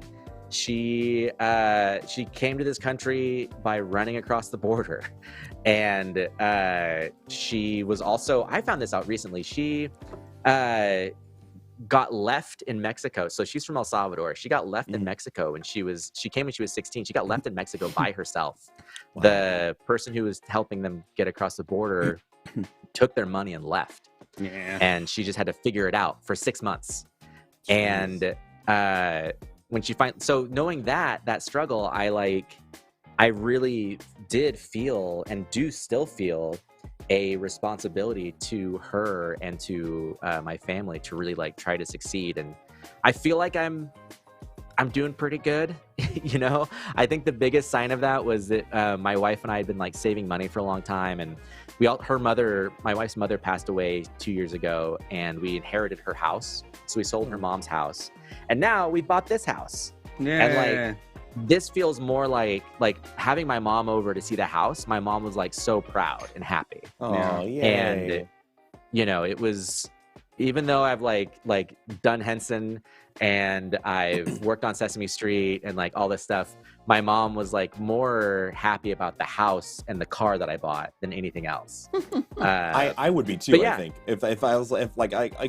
she came to this country by running across the border, and she was also, I found this out recently, she got left in Mexico. So she's from El Salvador. She got left in Mexico, and she came when she was 16. She got left in Mexico by herself. Wow. The person who was helping them get across the border took their money and left. Yeah. And she just had to figure it out for 6 months. Jeez. And when she so knowing that struggle, I really did feel, and do still feel, a responsibility to her and to my family to really like try to succeed. And I feel like I'm doing pretty good. You know, I think the biggest sign of that was that my wife and I had been like saving money for a long time, and my wife's mother passed away 2 years ago, and we inherited her house. So we sold her mom's house, and now we bought this house. Yeah. And like, this feels more like having my mom over to see the house. My mom was like so proud and happy. Oh, yeah. And you know, it was, even though I've like done Henson and I've worked on Sesame Street and like all this stuff. My mom was like more happy about the house and the car that I bought than anything else. I would be too. I think if I was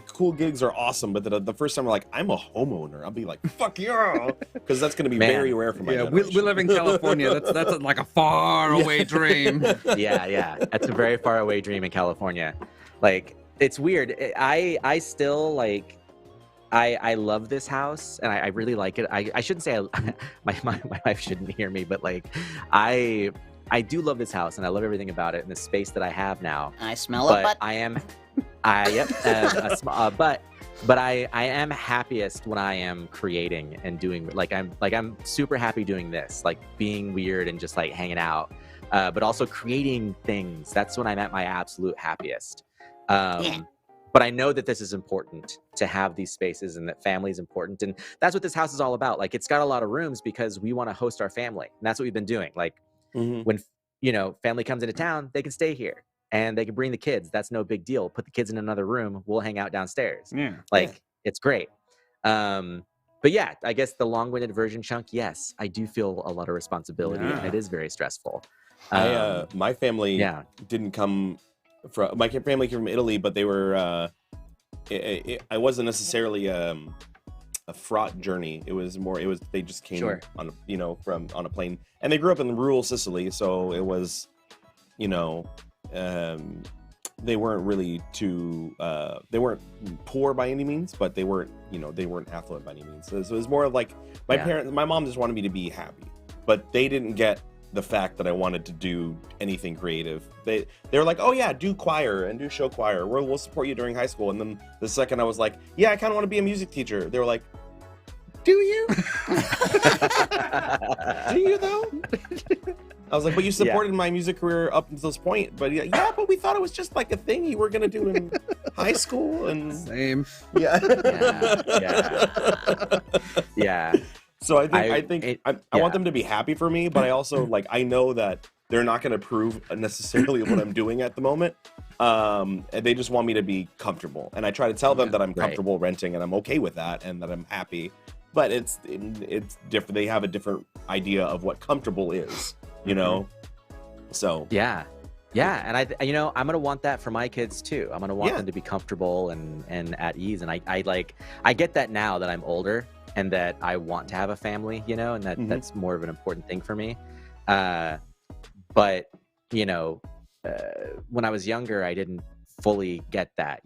cool gigs are awesome, but the first time we're like, I'm a homeowner, I'll be like, fuck yeah, because that's going to be very rare for my we generation. live in California. That's like a far away dream. Yeah, that's a very far away dream in California. Like, it's weird. I still like. I love this house and I really like it. I shouldn't say my wife shouldn't hear me, but like I do love this house and I love everything about it and the space that I have now. I smell a butt. I am happiest when I am creating and doing I'm super happy doing this, like being weird and just like hanging out, but also creating things. That's when I'm at my absolute happiest. But I know that this is important to have these spaces and that family is important. And that's what this house is all about. Like, it's got a lot of rooms because we want to host our family. And that's what we've been doing. Like, when, family comes into town, they can stay here and they can bring the kids. That's no big deal. Put the kids in another room. We'll hang out downstairs. It's great. But yeah, I guess the long-winded version, Chunk, yes, I do feel a lot of responsibility and it is very stressful. My family didn't come... my family came from Italy, but they were I wasn't necessarily a fraught journey. It was they just came on on a plane, and they grew up in rural Sicily, so it was they weren't really too they weren't poor by any means, but they weren't affluent by any means. So it was more of like my mom just wanted me to be happy, but they didn't get the fact that I wanted to do anything creative. They were like, oh yeah, do choir and do show choir. We'll support you during high school. And then the second I was like, yeah, I kind of want to be a music teacher. They were like, do you? Do you though? I was like, but you supported my music career up until this point. But yeah, but we thought it was just like a thing you were gonna do in high school. And same. Yeah. So I want them to be happy for me, but I also I know that they're not going to approve necessarily what I'm doing at the moment. And they just want me to be comfortable. And I try to tell them that I'm comfortable renting and I'm okay with that and that I'm happy. But it's different. They have a different idea of what comfortable is, So yeah, and I'm gonna want that for my kids too. I'm gonna want them to be comfortable and at ease. And I get that now that I'm older. And that I want to have a family, and that's more of an important thing for me. But when I was younger, I didn't fully get that.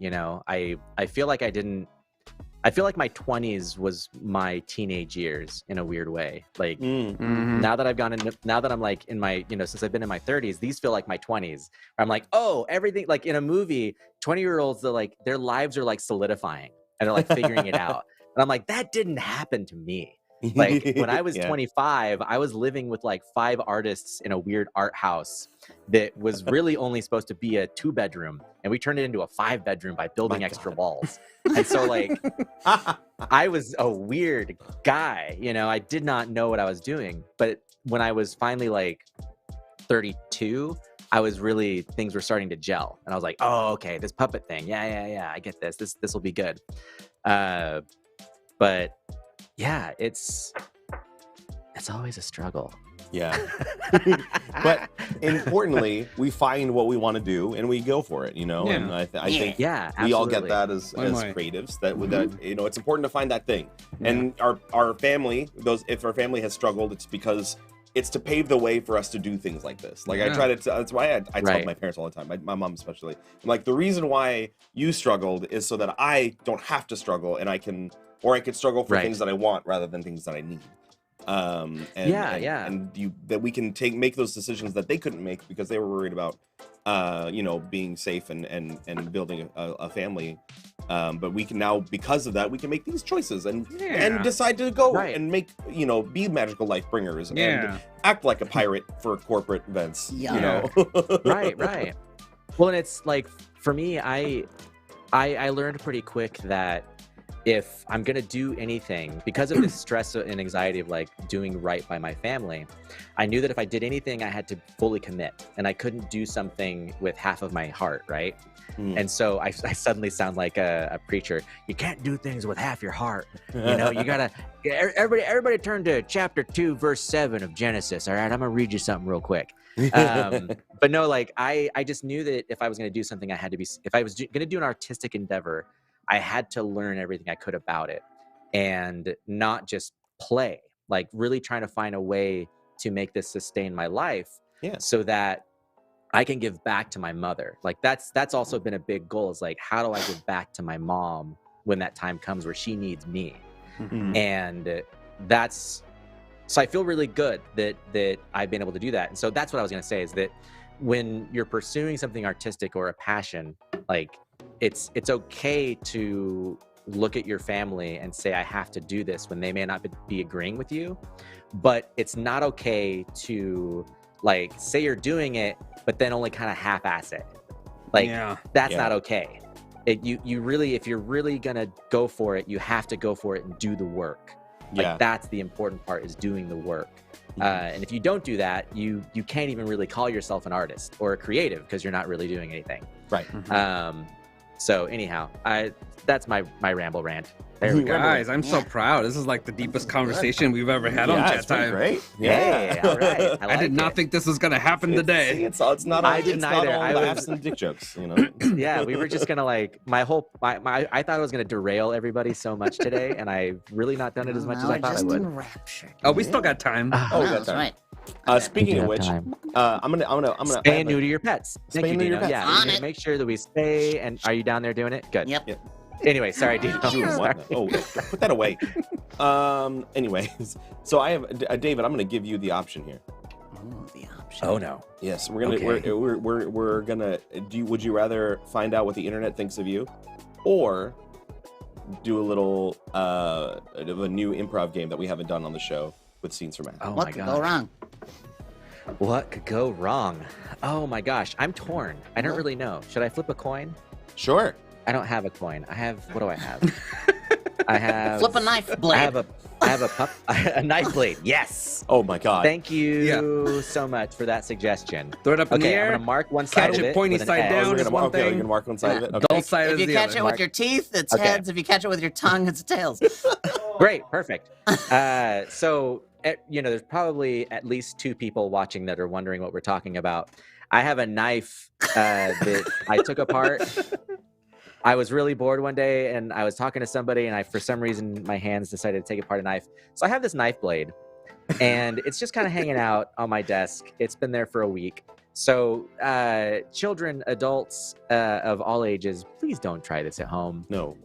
I feel like I feel like my 20s was my teenage years in a weird way. Like now that I'm like in my, since I've been in my 30s, these feel like my 20s. Where I'm like, oh, everything, like in a movie, 20-year-olds, their lives are like solidifying and they're like figuring it out. And I'm like, that didn't happen to me. Like when I was 25, I was living with like 5 artists in a weird art house that was really only supposed to be a 2-bedroom. And we turned it into a 5-bedroom by building extra walls. And so like, I was a weird guy, I did not know what I was doing. But when I was finally like 32, things were starting to gel. And I was like, oh, okay, this puppet thing. Yeah, I get this. This will be good. But yeah, it's always a struggle. Yeah. But importantly, we find what we want to do and we go for it, And I think we all get that as creatives that it's important to find that thing. And our family, if our family has struggled, it's because it's to pave the way for us to do things like this. Like I try to, that's why I tell my parents all the time, my mom especially. I'm like, the reason why you struggled is so that I don't have to struggle and I could struggle for things that I want rather than things that I need. And that we can make those decisions that they couldn't make because they were worried about, being safe and building a family. But we can now, because of that, we can make these choices and decide to go and make, be magical life bringers and act like a pirate for corporate events. Right. Well, and it's like, for me, I learned pretty quick that if I'm going to do anything, because of this stress and anxiety of like doing right by my family, I knew that if I did anything, I had to fully commit, and I couldn't do something with half of my heart, right? And so I suddenly sound like a preacher. You can't do things with half your heart. You know, you gotta, everybody turn to chapter 2, verse 7 of Genesis. All right, I'm gonna read you something real quick. But no, like I just knew that if I was gonna do something, I had to be, if I was gonna do an artistic endeavor, I had to learn everything I could about it and not just play, like really trying to find a way to make this sustain my life so that I can give back to my mother. Like that's also been a big goal, is like, how do I give back to my mom when that time comes where she needs me? And so I feel really good that I've been able to do that. And so that's what I was going to say, is that when you're pursuing something artistic or a passion, like it's okay to look at your family and say, I have to do this, when they may not be agreeing with you. But it's not okay to like say you're doing it, but then only kind of half-ass it. Like that's not okay. You really, if you're really gonna go for it, you have to go for it and do the work. Like that's the important part, is doing the work. And if you don't do that, you can't even really call yourself an artist or a creative, because you're not really doing anything. Right. So anyhow, that's my ramble rant. There we go. Guys, I'm so proud. This is like the deepest conversation we've ever had on Chat Time. Great. Yeah. All right. I did not think this was gonna happen today. It's not. I didn't either. All laughs and dick jokes. You know. Yeah, we were just gonna like I thought I was gonna derail everybody so much today, and I've really not done it as much as I thought I would. Enraptured. Oh, we still got time. We got That's time. right. Speaking of which, I'm gonna Stay new to your pets. Spay Thank you, new to your Dino. pets. Yeah, On we're gonna it. make sure that we stay. And are you down there doing it? Good. Yep. Anyway, sorry, Dino. Doing what? Oh, put that away. Anyways, so I have David. I'm gonna give you the option here. Oh, the option. Oh no. Yes, we're gonna Okay. we're gonna do. Would you rather find out what the internet thinks of you, or do a little of a new improv game that we haven't done on the show with scenes from Matt? Oh What my could gosh. go wrong? What could go wrong? Oh my gosh, I'm torn. I don't really know. Should I flip a coin? Sure. I don't have a coin. What do I have? I have Flip a knife blade. I have a knife blade. Yes. Oh my God. Thank you so much for that suggestion. Throw it up in the Okay, I'm air. gonna mark one side Catch of it it pointy with an side X. down. We're is gonna one mark. Okay, thing. you're gonna mark one side of it. Okay. Adult side If is you the catch other. it with your teeth, it's Okay. heads. If you catch it with your tongue, it's tails. Great, perfect. So there's probably at least 2 people watching that are wondering what we're talking about. I have a knife that I took apart. I was really bored one day, and I was talking to somebody, and for some reason, my hands decided to take apart a knife. So I have this knife blade, and it's just kind of hanging out on my desk. It's been there for a week. So children, adults of all ages, please don't try this at home. No.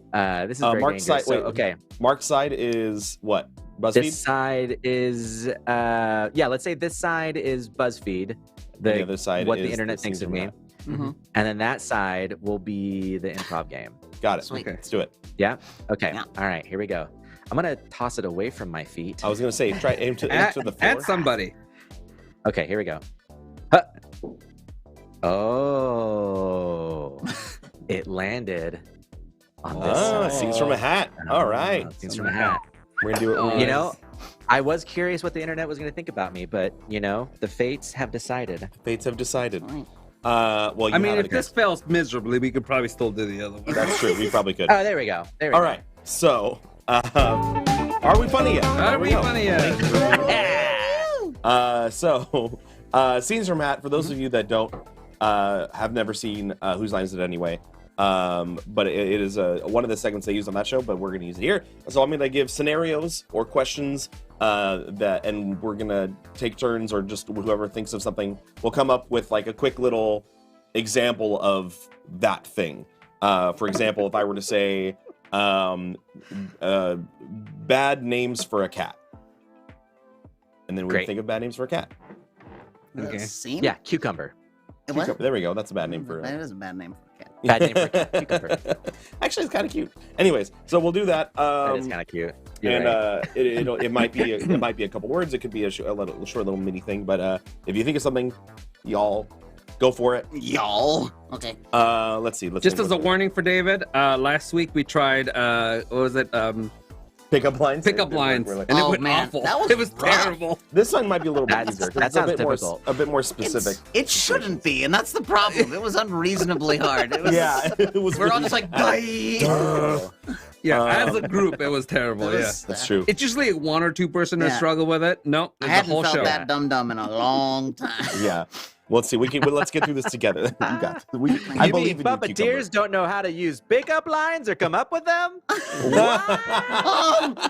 This is very Mark's dangerous. side. Wait. Okay. Mark's side is what? BuzzFeed. This side is, let's say this side is BuzzFeed. The other side what is the internet the thinks of me. season Mm-hmm. And then that side will be the improv game. Got it. Sweet. Okay. Let's do it. Yeah? Okay. Yeah. All right, here we go. I'm going to toss it away from my feet. I was gonna say try aim to the floor. At somebody. Okay, here we go. Huh. Oh, it landed on this side. Scenes from a hat. All right. Scenes from a hat. We're gonna do it. You know, I was curious what the internet was going to think about me, but, the fates have decided. Fates have decided. Right. Well, you I mean, have if it, this fails miserably, we could probably still do the other one. that's true. We probably could. Oh, there we go. There we All go. right. So, are we funny yet? Are There we go. funny yet? Scenes from Matt. For those of you that don't have never seen Whose Line Is It Anyway, but it is one of the segments they use on that show. But we're going to use it here. So I'm going to give scenarios or questions and we're going to take turns, or just whoever thinks of something will come up with like a quick little example of that thing. For example, if I were to say bad names for a cat, and then we Great. think of bad names for a cat. Okay. Scene? Yeah, cucumber. What? There we go. That's a bad name for That is a bad name for a cat. Bad name for a cat. Cucumber. Actually, it's kind of cute. Anyways, so we'll do that. That is kind of cute. You're And right. it might be a couple words. It could be a short little mini thing. But if you think of something, y'all Go for it. Y'all. Okay. Let's see. Just as a warning for David, last week we tried, what was it? Pickup lines. Pickup lines. Really- And it Oh, went man, awful. that was It was rough. terrible. This one might be a little bit That's- easier. 'cause that it's a sounds bit difficult. a bit more specific. It shouldn't be, and that's the problem. It was unreasonably hard. It was, Yeah, it was. We're all just like, bye. Yeah, as a group, it was terrible. It was- That's true. It's usually a one or two person who Yeah. struggle with it. No, I it's the hadn't whole felt show. that dum-dum in a long time. Yeah. Well, let's see. Let's get through this together. You got. I You believe mean in you, puppeteers don't know how to use pickup lines or come up with them?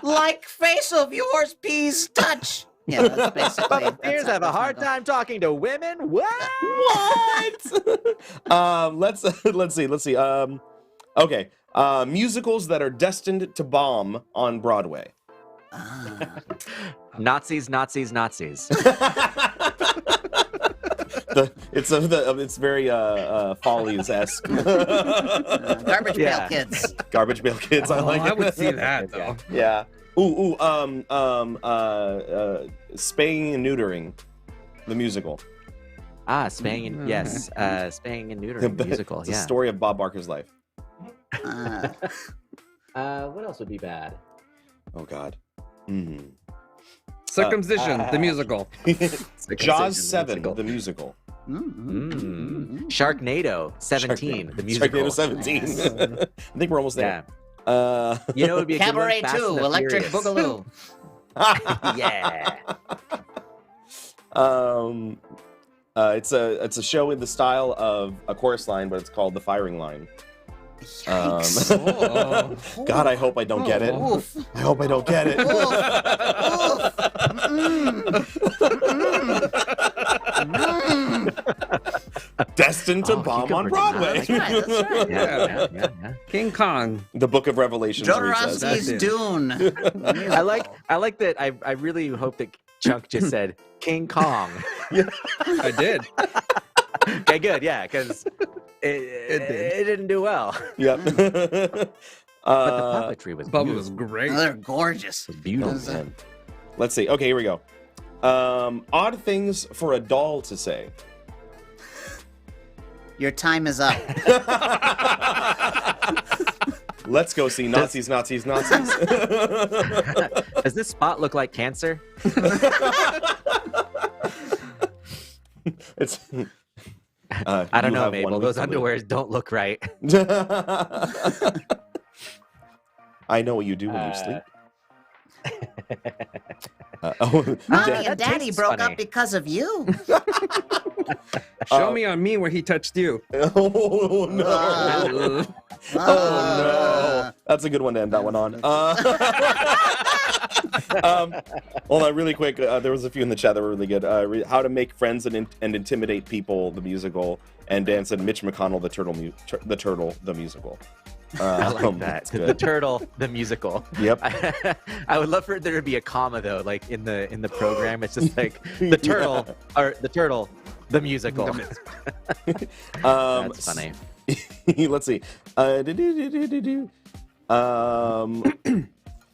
Like face of yours, please touch. Yeah, that's basically. Puppeteers have a hard time talking to women? What? What? Let's see. Okay. Musicals that are destined to bomb on Broadway. Nazis, Nazis, Nazis. It's very Follies-esque. Garbage Yeah. Pail Kids. Garbage Pail Kids. I like I it. would see that though. Yeah. Spaying and Neutering, the musical. Spaying and yes, spaying and neutering musical. It's the Yeah. story of Bob Barker's life. What else would be bad? Oh God. Mm. Circumcision, the musical. Jaws Circumcision 7, musical. the musical. Sharknado 17, the musical. Sharknado 17. I think we're almost there. You know, it would be a good one, Cabaret Fast 2, and the Electric Furious. Boogaloo. Yeah. It's a show in the style of a chorus line, but it's called The Firing Line. Oh. God, I hope I don't get it. Oof. I hope I don't get it. Destined to bomb on Broadway. That's right, that's right. Yeah. King Kong. The Book of Revelations. reads Jodorowsky's That's it. Dune. I like that. I really hope that Chunk just said King Kong. I did. Okay, good. Yeah, because it didn't do well. Yep. But the puppetry was Bubba beautiful. was great. Oh, they're gorgeous. Beautiful. Man. Let's see. Okay, here we go. Odd things for a doll to say. Your time is up. Let's go see Nazis, Nazis, Nazis. Does this spot look like cancer? It's. I don't know, Mabel. Those underwears don't look right. I know what you do when you sleep. Mommy that and Daddy tastes broke funny. up because of you. Show me on me where he touched you. Oh no! Uh, Oh no! That's a good one to end that one on. Hold on, really quick. There was a few in the chat that were really good. How to Make Friends and Intimidate People, the musical, and Dan said Mitch McConnell, the turtle, the musical. I like that. That's The good. turtle, the musical. Yep. I would love for there to be a comma though, like in the program. It's just like the turtle or the turtle, the musical. That's funny. Let's see.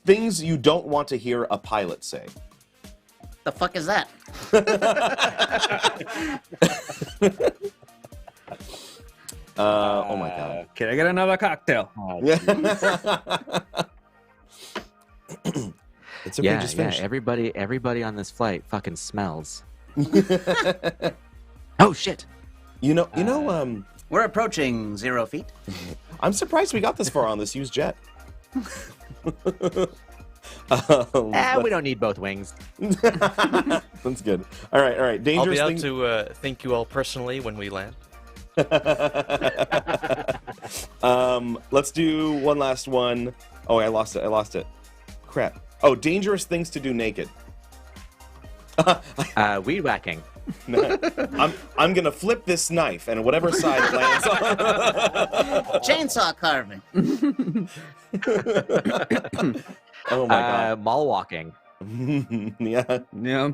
Things you don't want to hear a pilot say. The fuck is that? Oh my god. Can I get another cocktail? It's okay, just finish. Everybody on this flight fucking smells. Oh shit. We're approaching 0 feet. I'm surprised we got this far on this used jet. We don't need both wings. That's good. All right. I'll Dangerous be out things. to thank you all personally when we land. Let's do one last one. Oh, I lost it. Crap. Oh, dangerous things to do naked. Weed whacking. I'm gonna flip this knife, and whatever side it lands on. Chainsaw carving. Oh my Mall walking. god. Yeah. Yeah.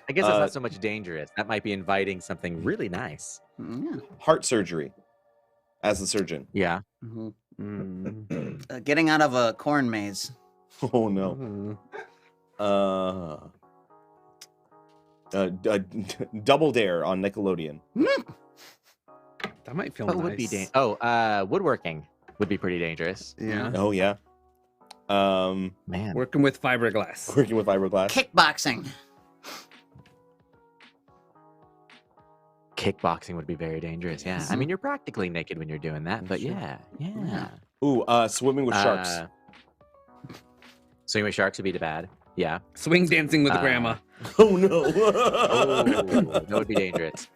I guess that's not so much dangerous. That might be inviting something really nice. Yeah. Heart surgery. As the surgeon. Yeah. Mm. Getting out of a corn maze. Oh no. Mm. Double Dare on Nickelodeon. That might feel What nice. would be woodworking would be pretty dangerous. Yeah. Oh yeah. Man. Working with fiberglass. Working with fiberglass. Kickboxing. Kickboxing would be very dangerous. Yeah. I mean, you're practically naked when you're doing that, but yeah. Ooh, swimming with sharks. Swimming with sharks would be bad. Yeah. Swing dancing with grandma. Oh no. Oh, that would be dangerous.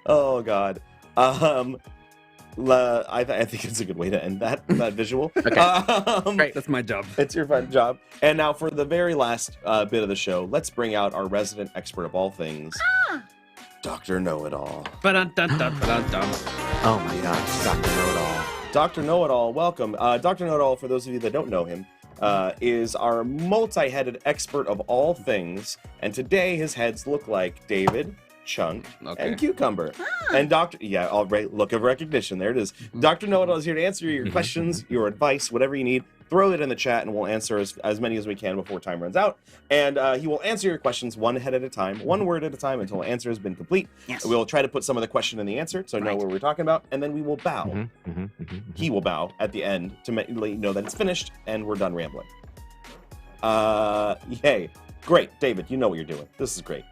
Oh god. I think it's a good way to end that visual. Okay. Great. That's my job. It's your fun job. And now for the very last bit of the show, let's bring out our resident expert of all things, Dr. Know-It-All. Ba-dun-dun-dun-ba-dun-dun. Oh my gosh, Dr. Know-It-All. Dr. Know-It-All, welcome. Dr. Know-It-All, for those of you that don't know him, is our multi-headed expert of all things. And today his heads look like David, Chunk, and Cucumber. And look of recognition. There it is. Dr. Know-It-All is here to answer your questions, your advice, whatever you need. Throw it in the chat and we'll answer as many as we can before time runs out. And he will answer your questions one head at a time, one word at a time until the answer has been complete. Yes. We'll try to put some of the question in the answer so know what we're talking about. And then we will bow. He will bow at the end to let you know that it's finished and we're done rambling. Yay. Great. David, you know what you're doing. This is great.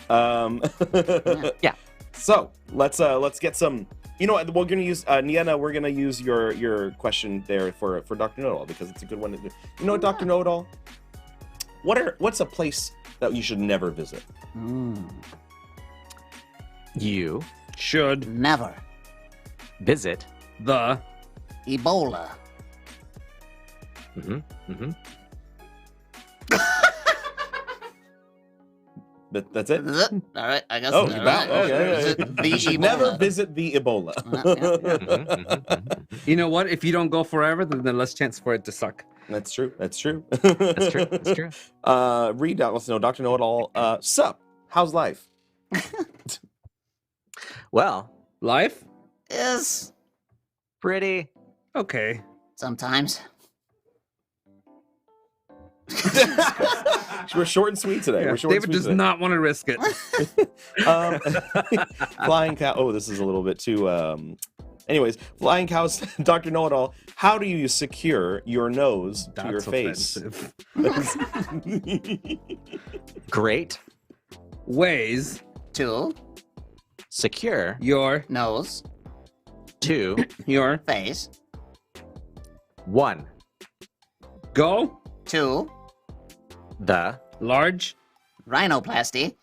Yeah. So let's get some. You know what? We're gonna use Nienna. We're gonna use your question there for Dr. Know-It-All because it's a good one to do. You know what, Dr. Know-It-All? What's a place that you should never visit? You Should Never. visit. the Ebola. That's it. Is it? All right, I guess. Oh, all you right. bow. Okay. Is it the You should Ebola? never visit the Ebola. You know what? If you don't go forever, then there's less chance for it to suck. That's true. That's true. That's true. Read out. Let's know, Dr. Know-It-All. Sup? How's life? Well, Life? Is pretty. Okay. sometimes. We're short and sweet today. Yeah, We're short David and sweet does today. not want to risk it. Flying cow. Oh, this is a little bit too. Anyways, flying cows. Dr. Know-It-All. How do you secure your nose to your That's face? offensive. Great. Ways To Secure. your nose, Two. your face, One. go to The large rhinoplasty,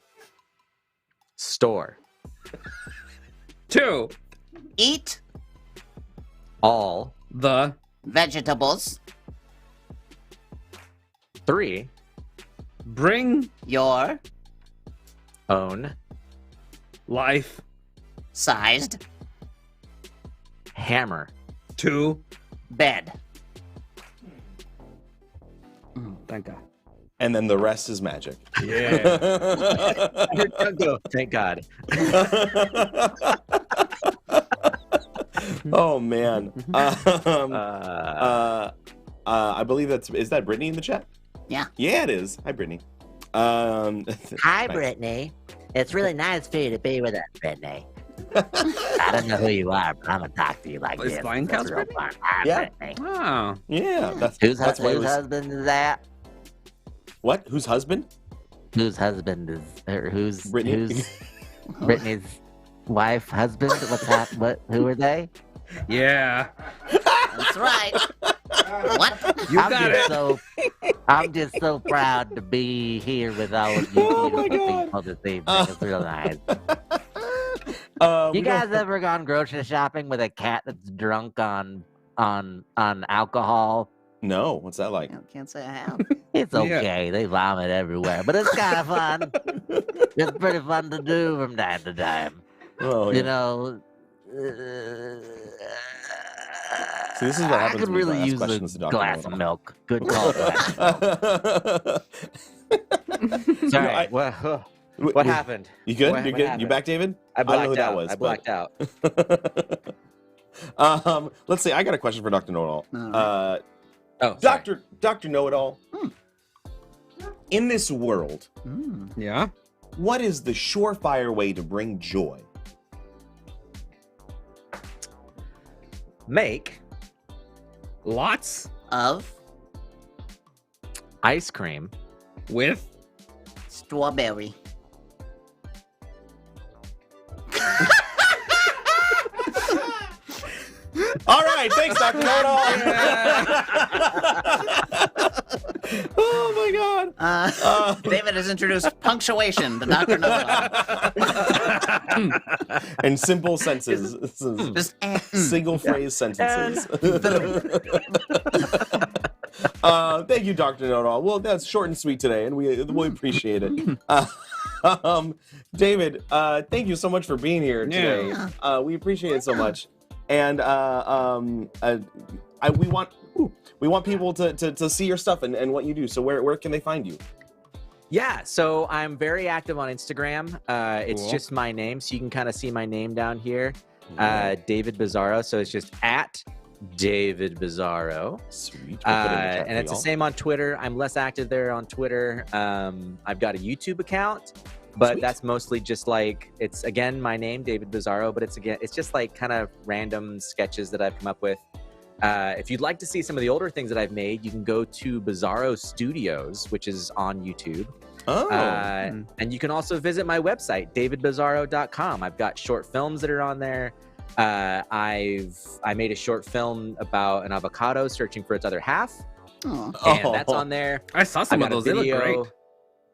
store. to eat All. the vegetables, Three. bring your Own. life sized Hammer. to bed. thank God. And then the rest is magic. Yeah. Thank God. Oh man. I believe is that Brittany in the chat? Yeah. Yeah, it is. Hi, Brittany. Hi, Nice. Brittany. It's really nice for you to be with us, Brittany. I don't know who you are, but I'm gonna talk to you like Is this. Flying That's Cows real Brittany? fun. Hi, Yeah. Brittany. Oh. Yeah, Whose that's why it was. husband is that? What? Whose husband? Whose husband is? Or who's Brittany. Who's Brittany's wife, husband? What's that? What? Who are they? Yeah. That's right. What? You got it. I'm just so proud to be here with all of you Oh my beautiful God. people this evening. It's real nice. We You guys ever gone grocery shopping with a cat that's drunk on alcohol? No, what's that like? I can't say I have. It's Yeah. okay. They vomit everywhere, but it's kind of fun. It's pretty fun to do from time to time. Oh, You yeah. know. See, this is what I happens could when you really ask use questions to a Dr. glass of Know-It-All. milk. Good call. Glass of milk. Sorry. I- What happened? You good? What You good? You happened? back, David? I don't know blacked who that out. was, I blacked but- out. Let's see. I got a question for Dr. Know-It-All. All Oh, sorry. Dr. Know-It-All. In this world, Yeah. what is the surefire way to bring joy? make Lots Of ice cream with strawberry. All right, thanks, Dr. Know-It-All. Oh my God. David has introduced punctuation, the Dr. Know-It-All. And simple sentences. Just Single phrase sentences. Thank you, Dr. Know-It-All. Well, that's short and sweet today, and we appreciate it. David, thank you so much for being here today. We appreciate it so much. And we want people to see your stuff and what you do. So where can they find you? Yeah, so I'm very active on Instagram. It's Cool. just my name, so you can kind of see my name down here, David Bizzaro. So it's just at David Bizzaro. Sweet. We'll put it in the chat And for it's the y'all. same on Twitter. I'm less active there on Twitter. I've got a YouTube account, but Sweet. that's mostly just like, it's again my name, David Bizzaro, but it's just like kind of random sketches that I've come up with. If you'd like to see some of the older things that I've made, you can go to Bizzaro Studios, which is on YouTube. Oh. And you can also visit my website, davidbizzaro.com. I've got short films that are on there. I made a short film about an avocado searching for its other half, Oh. and that's on there. I saw some I of got a those. They look video. great.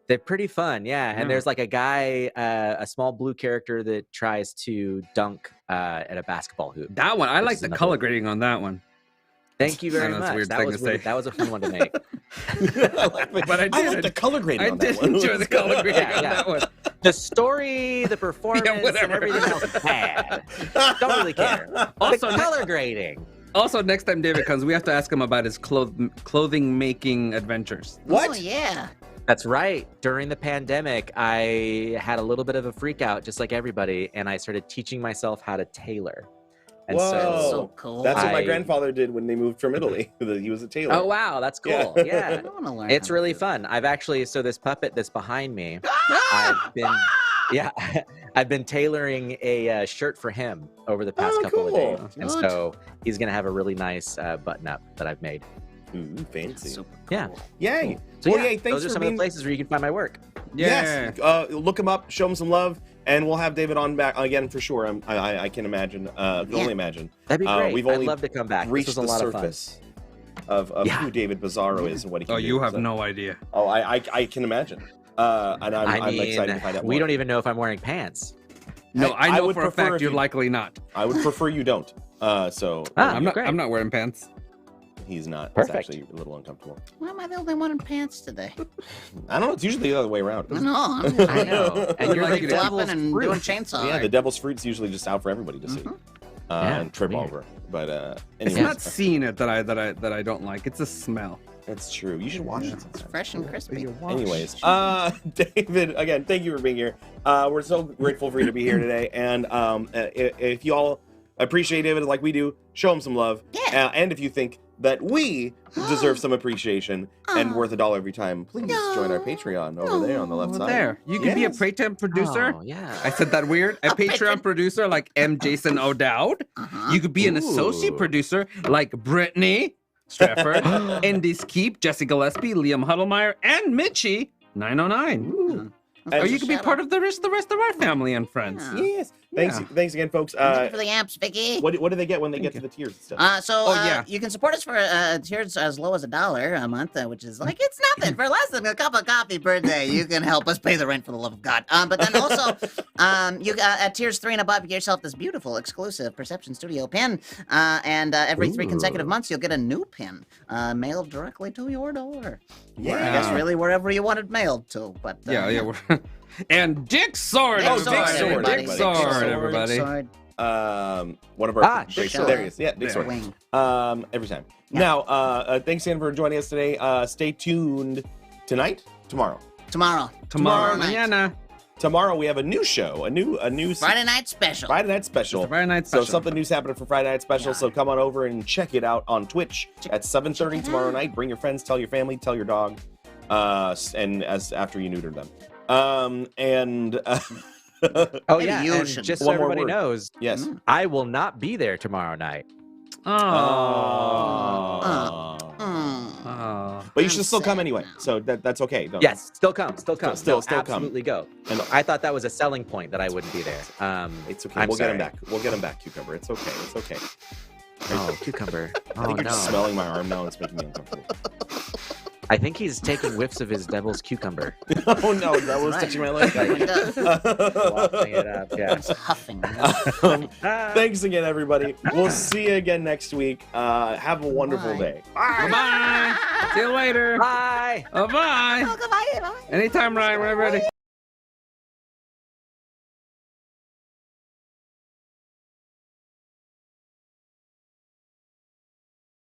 They're pretty fun, yeah. Yeah. And there's like a guy, a small blue character that tries to dunk at a basketball hoop. That one, I This like is the another color one. grading on that one. Thank you I very know, it's a much. weird That thing was to really, say. that was a fun one to make. But I did. like the color grading I on did that one. enjoy the color grading on Yeah. that one. The story, the performance, and whatever. everything else is bad. Don't really care. Also, the color grading. Also, next time David comes, we have to ask him about his clothing making adventures. What? Oh, yeah. That's right. During the pandemic, I had a little bit of a freak out, just like everybody, and I started teaching myself how to tailor. And Whoa. So cool. That's what my I- grandfather did when they moved from Italy. He was a tailor. Oh, wow. That's cool. Yeah. Yeah. I want to learn. It's how to really do fun. I've actually, so this puppet that's behind me, I've been, yeah, I've been tailoring a shirt for him over the past Oh, couple of cool. days. And Good. so he's going to have a really nice button up that I've made. Ooh, fancy. Super Yeah. cool. Yay. So well, yeah, yay, thanks those are for some being... of the places where you can find my work. Yes. Look him up, show him some love, and we'll have David on back again for sure. I can imagine. Can only imagine. That'd be great. We've I'd only love to come back. This Reach was the a lot surface of Yeah. who David Bizzaro is and what he can Oh, do. you have So- no idea. Oh, I can imagine. And I'm excited to find out more. we don't even know if I'm wearing pants. No, I I know would for a prefer fact if you're you- likely not. I would prefer you don't. So Ah, I'm not. great. I'm not wearing pants. he's not. Perfect. It's actually a little uncomfortable. Why am I the only one in pants today? I don't know. It's usually the other way around. I know. I'm just I know. And you're Like like it is. flopping and fruit. doing chainsaw. Yeah, the devil's fruit's usually just out for everybody to see Yeah, and trip weird. over. But It's anyways, not seeing it that I don't like. It's a smell. It's true. You should watch it. It's sometime. fresh and crispy. Anyways, David, again, thank you for being here. We're so grateful for you to be here today. And if you all appreciate David like we do, show him some love. Yeah. And if you think that we deserve some appreciation and worth $1 every time, please join our Patreon over there on the left Over side. there, you can be a Yes. Patreon producer. Oh, yeah. I said that weird. A Patreon producer like M. Jason O'Dowd. Uh-huh. You could be an Ooh. associate producer like Brittany Stratford, Indy's Keep, Jesse Gillespie, Liam Huddlemeyer, and Mitchie 909. Or you could be part of the rest of our family and friends. Yeah. Yes. Thanks, Yeah. thanks again, folks. Thank you for the amps, Vicky. What do they get when they get to the tiers and stuff? So yeah. you can support us for tiers as low as $1 a month, which is like it's nothing. For less than a cup of coffee per day, you can help us pay the rent for the love of God. But then also, you at tiers 3 and above, you get yourself this beautiful exclusive Perception Studio pin, and every 3 consecutive months, you'll get a new pin mailed directly to your door. Yeah. Or I guess really wherever you want it mailed to. But Yeah. We're and Dick Sword. Dick Oh, Sword, Dick Sword, everybody. Dick Dick Sword, Sword, everybody. Dick Sword. One of our Dick Sword. there he is. Yeah, Dick There. Sword. Wing. Every time. Yeah. Now, thanks again for joining us today. Stay tuned tonight, tomorrow. Tomorrow. Tomorrow night. mañana. Tomorrow we have a new show, a new Friday night special. Friday night special. It's a Friday night So special. something new's happening for Friday night special. Yeah. So come on over and check it out on Twitch at 7:30 it tomorrow out. night. Bring your friends, tell your family, tell your dog, and as after you neuter them. And Oh, Maybe yeah. you And should- just so One more everybody word. knows, yes, I will not be there tomorrow night. Oh. But you should still come anyway, so that's okay. Don't- Yes, still come, still come. Still come. Absolutely go. And I thought that was a selling point that I wouldn't be there. it's okay. I'm We'll get him sorry. back. We'll get him back, Cucumber. It's okay. It's okay. Oh, Cucumber. I Oh, think you're just no. smelling my arm now. It's making me uncomfortable. I think he's taking whiffs of his devil's cucumber. Oh no, that was touching my leg. Wafting it up, yeah. It's huffing. Thanks again, everybody. We'll see you again next week. Have a wonderful Bye. day. Bye-bye. See you later. Bye. Bye-bye. Anytime, Ryan, whenever ready.